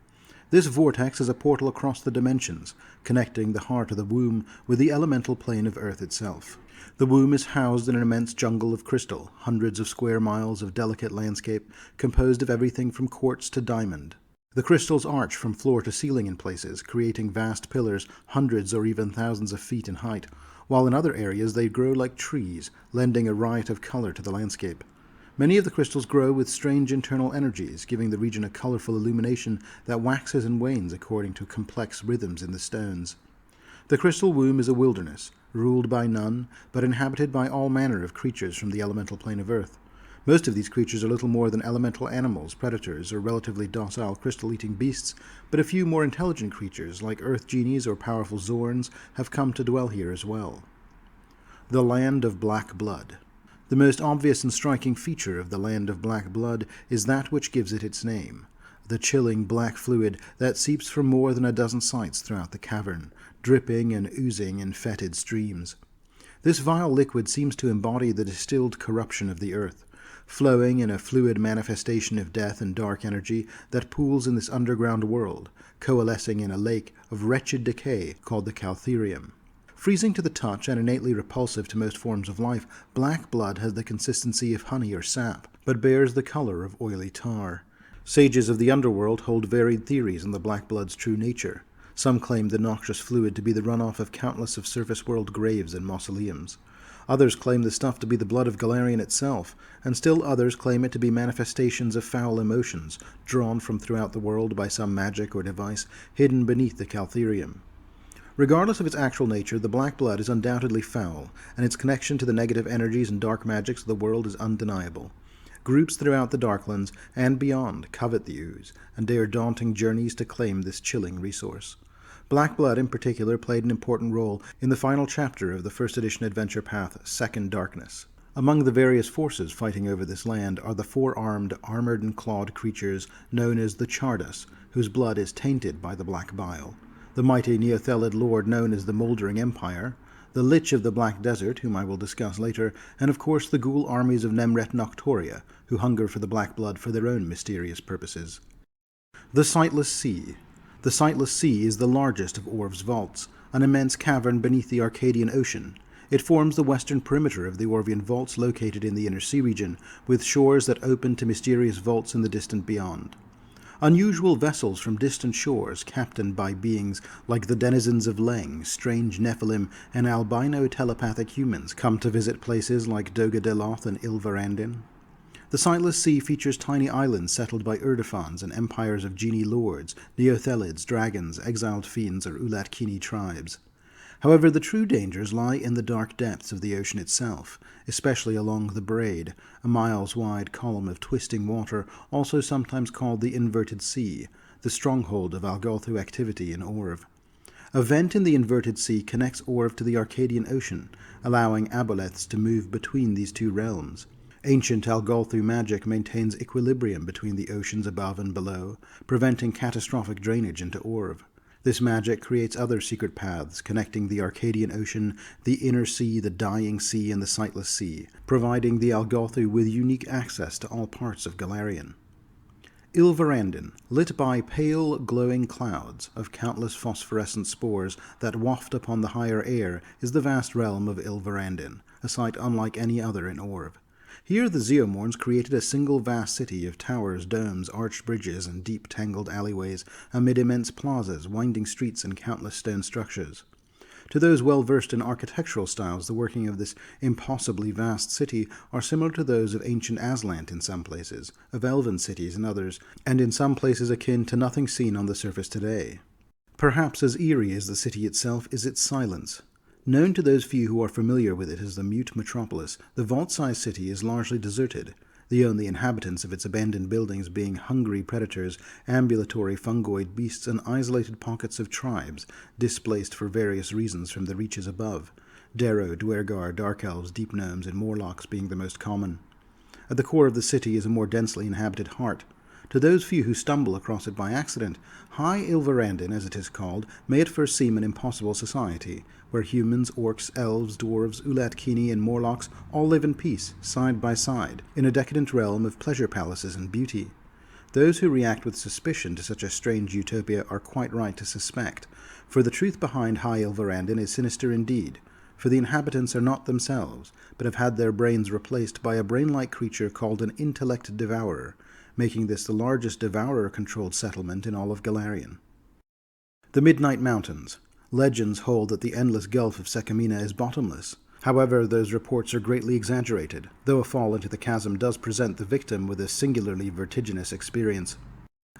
This vortex is a portal across the dimensions, connecting the heart of the womb with the elemental plane of Earth itself. The womb is housed in an immense jungle of crystal, hundreds of square miles of delicate landscape composed of everything from quartz to diamond. The crystals arch from floor to ceiling in places, creating vast pillars hundreds or even thousands of feet in height, while in other areas they grow like trees, lending a riot of color to the landscape. Many of the crystals grow with strange internal energies, giving the region a colorful illumination that waxes and wanes according to complex rhythms in the stones. The Crystal Womb is a wilderness, ruled by none, but inhabited by all manner of creatures from the elemental plane of Earth. Most of these creatures are little more than elemental animals, predators, or relatively docile crystal-eating beasts, but a few more intelligent creatures, like earth genies or powerful Zorns, have come to dwell here as well. The Land of Black Blood. The most obvious and striking feature of the Land of Black Blood is that which gives it its name, the chilling black fluid that seeps from more than a dozen sites throughout the cavern, dripping and oozing in fetid streams. This vile liquid seems to embody the distilled corruption of the earth, flowing in a fluid manifestation of death and dark energy that pools in this underground world, coalescing in a lake of wretched decay called the Caltherium. Freezing to the touch and innately repulsive to most forms of life, black blood has the consistency of honey or sap, but bears the color of oily tar. Sages of the underworld hold varied theories on the black blood's true nature. Some claim the noxious fluid to be the runoff of countless of surface world graves and mausoleums. Others claim the stuff to be the blood of Golarion itself, and still others claim it to be manifestations of foul emotions, drawn from throughout the world by some magic or device hidden beneath the Caltherium. Regardless of its actual nature, the black blood is undoubtedly foul, and its connection to the negative energies and dark magics of the world is undeniable. Groups throughout the Darklands and beyond covet the ooze, and dare daunting journeys to claim this chilling resource. Black Blood, in particular, played an important role in the final chapter of the first edition adventure path, Second Darkness. Among the various forces fighting over this land are the four-armed, armored and clawed creatures known as the Chardas, whose blood is tainted by the black bile, the mighty Neothelid lord known as the Mouldering Empire, the Lich of the Black Desert, whom I will discuss later, and of course the ghoul armies of Nemret Noctoria, who hunger for the black blood for their own mysterious purposes. The Sightless Sea. The Sightless Sea is the largest of Orv's vaults, an immense cavern beneath the Arcadian Ocean. It forms the western perimeter of the Orvian vaults located in the inner sea region, with shores that open to mysterious vaults in the distant beyond. Unusual vessels from distant shores, captained by beings like the denizens of Leng, strange Nephilim, and albino telepathic humans, come to visit places like Doga Deloth and Ilverandin. The Sightless Sea features tiny islands settled by Urdefans and empires of genie lords, Neothelids, dragons, exiled fiends, or Ulat-Kini tribes. However, the true dangers lie in the dark depths of the ocean itself, especially along the Braid, a miles-wide column of twisting water, also sometimes called the Inverted Sea, the stronghold of Algolthu activity in Orv. A vent in the Inverted Sea connects Orv to the Arcadian Ocean, allowing aboleths to move between these two realms. Ancient Algolthu magic maintains equilibrium between the oceans above and below, preventing catastrophic drainage into Orv. This magic creates other secret paths connecting the Arcadian Ocean, the Inner Sea, the Dying Sea, and the Sightless Sea, providing the Algolthu with unique access to all parts of Golarion. Ilverandin, lit by pale, glowing clouds of countless phosphorescent spores that waft upon the higher air, is the vast realm of Ilverandin, a site unlike any other in Orv. Here the Zeomorns created a single vast city of towers, domes, arched bridges, and deep tangled alleyways amid immense plazas, winding streets, and countless stone structures. To those well versed in architectural styles, the working of this impossibly vast city are similar to those of ancient Aslant in some places, of elven cities in others, and in some places akin to nothing seen on the surface today. Perhaps as eerie as the city itself is its silence. Known to those few who are familiar with it as the mute metropolis, the vault-sized city is largely deserted. the only inhabitants of its abandoned buildings being hungry predators, ambulatory fungoid beasts, and isolated pockets of tribes, displaced for various reasons from the reaches above, Darrow, Duergar, Dark Elves, Deep Gnomes, and Morlocks being the most common. At the core of the city is a more densely inhabited heart. To those few who stumble across it by accident, High Ilverandin, as it is called, may at first seem an impossible society, where humans, orcs, elves, dwarves, Ulatkini, and Morlocks all live in peace, side by side, in a decadent realm of pleasure palaces and beauty. Those who react with suspicion to such a strange utopia are quite right to suspect, for the truth behind High Ilverandin is sinister indeed, for the inhabitants are not themselves, but have had their brains replaced by a brain-like creature called an intellect devourer, making this the largest devourer-controlled settlement in all of Golarion. The Midnight Mountains. Legends hold that the endless gulf of Sekamina is bottomless. However, those reports are greatly exaggerated, though a fall into the chasm does present the victim with a singularly vertiginous experience.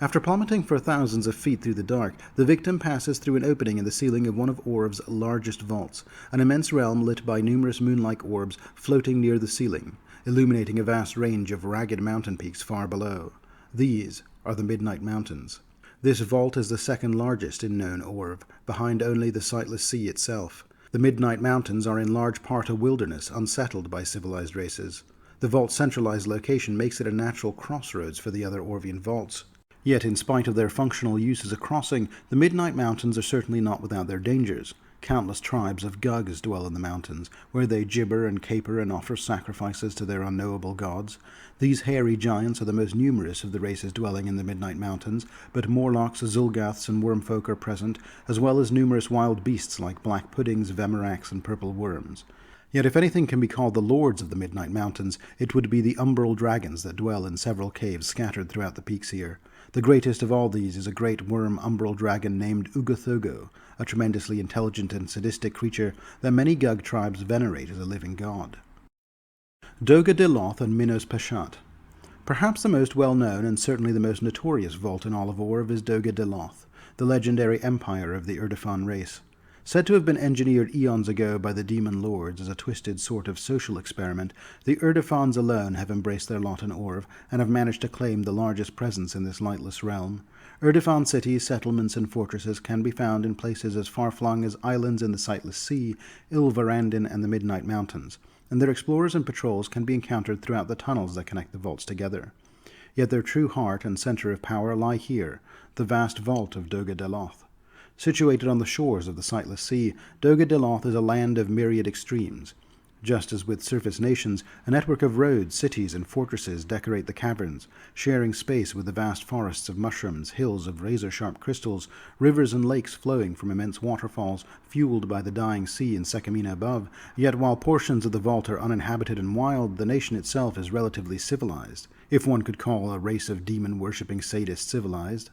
After plummeting for thousands of feet through the dark, the victim passes through an opening in the ceiling of one of Orv's largest vaults, an immense realm lit by numerous moon-like orbs floating near the ceiling, illuminating a vast range of ragged mountain peaks far below. These are the Midnight Mountains. This vault is the second largest in known Orv, behind only the sightless sea itself. The Midnight Mountains are in large part a wilderness unsettled by civilized races. The vault's centralized location makes it a natural crossroads for the other Orvian vaults. Yet, in spite of their functional use as a crossing, the Midnight Mountains are certainly not without their dangers. Countless tribes of Gugs dwell in the mountains, where they gibber and caper and offer sacrifices to their unknowable gods. These hairy giants are the most numerous of the races dwelling in the Midnight Mountains, but Morlocks, Zulgaths, and Wormfolk are present, as well as numerous wild beasts like black puddings, Vemeraks, and purple worms. Yet if anything can be called the lords of the Midnight Mountains, it would be the umbral dragons that dwell in several caves scattered throughout the peaks here. The greatest of all these is a great worm umbral dragon named Ugothogo, a tremendously intelligent and sadistic creature that many Gug tribes venerate as a living god. Doga Deloth and Minos Pashat. Perhaps the most well-known and certainly the most notorious vault in all of Orv is Doga Deloth, the legendary empire of the Urdefan race. Said to have been engineered eons ago by the demon lords as a twisted sort of social experiment, the Urdefans alone have embraced their lot in Orv and have managed to claim the largest presence in this lightless realm. Urdefan cities, settlements, and fortresses can be found in places as far-flung as islands in the sightless sea, Ilverandin, and the Midnight Mountains, and their explorers and patrols can be encountered throughout the tunnels that connect the vaults together. Yet their true heart and center of power lie here, the vast vault of Doga Deloth. Situated on the shores of the sightless sea, Doga Deloth is a land of myriad extremes. Just as with surface nations, a network of roads, cities, and fortresses decorate the caverns, sharing space with the vast forests of mushrooms, hills of razor-sharp crystals, rivers and lakes flowing from immense waterfalls fueled by the dying sea in Sekamina above. Yet while portions of the vault are uninhabited and wild, the nation itself is relatively civilized, if one could call a race of demon-worshipping sadists civilized.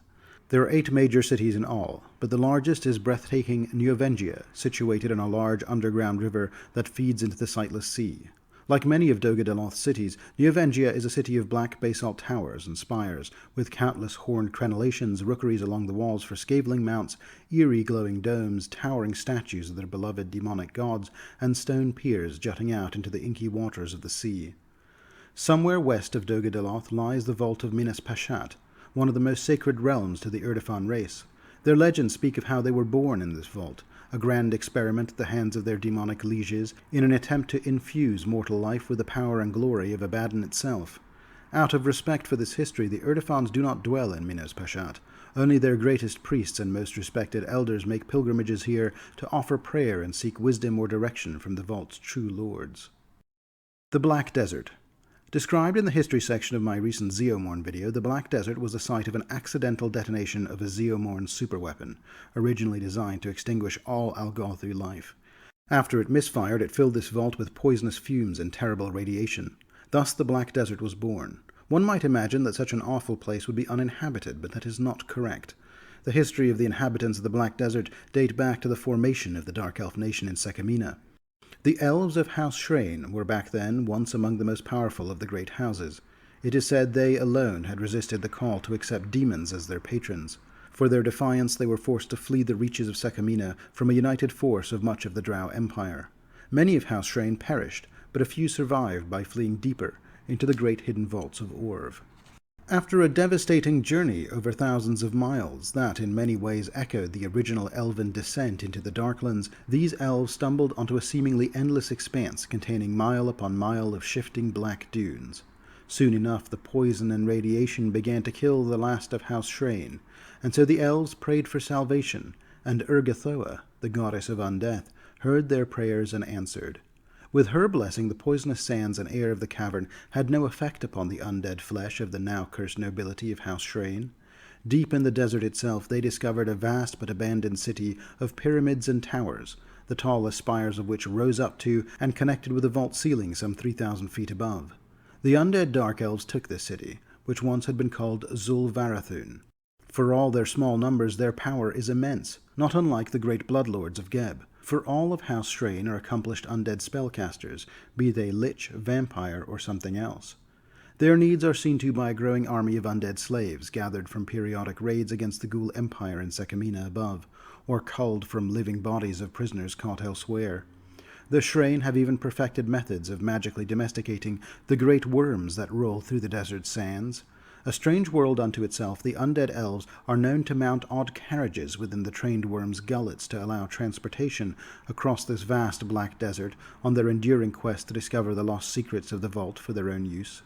There are 8 major cities in all, but the largest is breathtaking Neovengia, situated on a large underground river that feeds into the sightless sea. Like many of Doga Deloth's cities, Neovengia is a city of black basalt towers and spires, with countless horned crenellations, rookeries along the walls for scaveling mounts, eerie glowing domes, towering statues of their beloved demonic gods, and stone piers jutting out into the inky waters of the sea. Somewhere west of Doga Deloth lies the vault of Minas Pashat, one of the most sacred realms to the Urdefan race. Their legends speak of how they were born in this vault, a grand experiment at the hands of their demonic lieges, in an attempt to infuse mortal life with the power and glory of Abaddon itself. Out of respect for this history, the Urdefans do not dwell in Minos Pashat. Only their greatest priests and most respected elders make pilgrimages here to offer prayer and seek wisdom or direction from the vault's true lords. The Black Desert. Described in the history section of my recent Zeomorn video, the Black Desert was the site of an accidental detonation of a Zeomorn superweapon, originally designed to extinguish all Algothu life. After it misfired, it filled this vault with poisonous fumes and terrible radiation. Thus the Black Desert was born. One might imagine that such an awful place would be uninhabited, but that is not correct. The history of the inhabitants of the Black Desert date back to the formation of the Dark Elf nation in Sekamina. The elves of House Shrain were back then once among the most powerful of the great houses. It is said they alone had resisted the call to accept demons as their patrons. For their defiance, they were forced to flee the reaches of Sekamina from a united force of much of the Drow Empire. Many of House Shrain perished, but a few survived by fleeing deeper, into the great hidden vaults of Orv. After a devastating journey over thousands of miles that in many ways echoed the original elven descent into the Darklands, these elves stumbled onto a seemingly endless expanse containing mile upon mile of shifting black dunes. Soon enough the poison and radiation began to kill the last of House Shrain, and so the elves prayed for salvation, and Urgathoa, the goddess of undeath, heard their prayers and answered. With her blessing, the poisonous sands and air of the cavern had no effect upon the undead flesh of the now-cursed nobility of House Shrain. Deep in the desert itself they discovered a vast but abandoned city of pyramids and towers, the tallest spires of which rose up to and connected with a vault ceiling some 3,000 feet above. The undead dark elves took this city, which once had been called Zulvarathun. For all their small numbers, their power is immense, not unlike the great bloodlords of Geb. For all of House Shrain are accomplished undead spellcasters, be they lich, vampire, or something else. Their needs are seen to by a growing army of undead slaves, gathered from periodic raids against the Ghoul Empire in Sekamina above, or culled from living bodies of prisoners caught elsewhere. The Shrain have even perfected methods of magically domesticating the great worms that roll through the desert sands. A strange world unto itself, the undead elves are known to mount odd carriages within the trained worms' gullets to allow transportation across this vast black desert on their enduring quest to discover the lost secrets of the vault for their own use.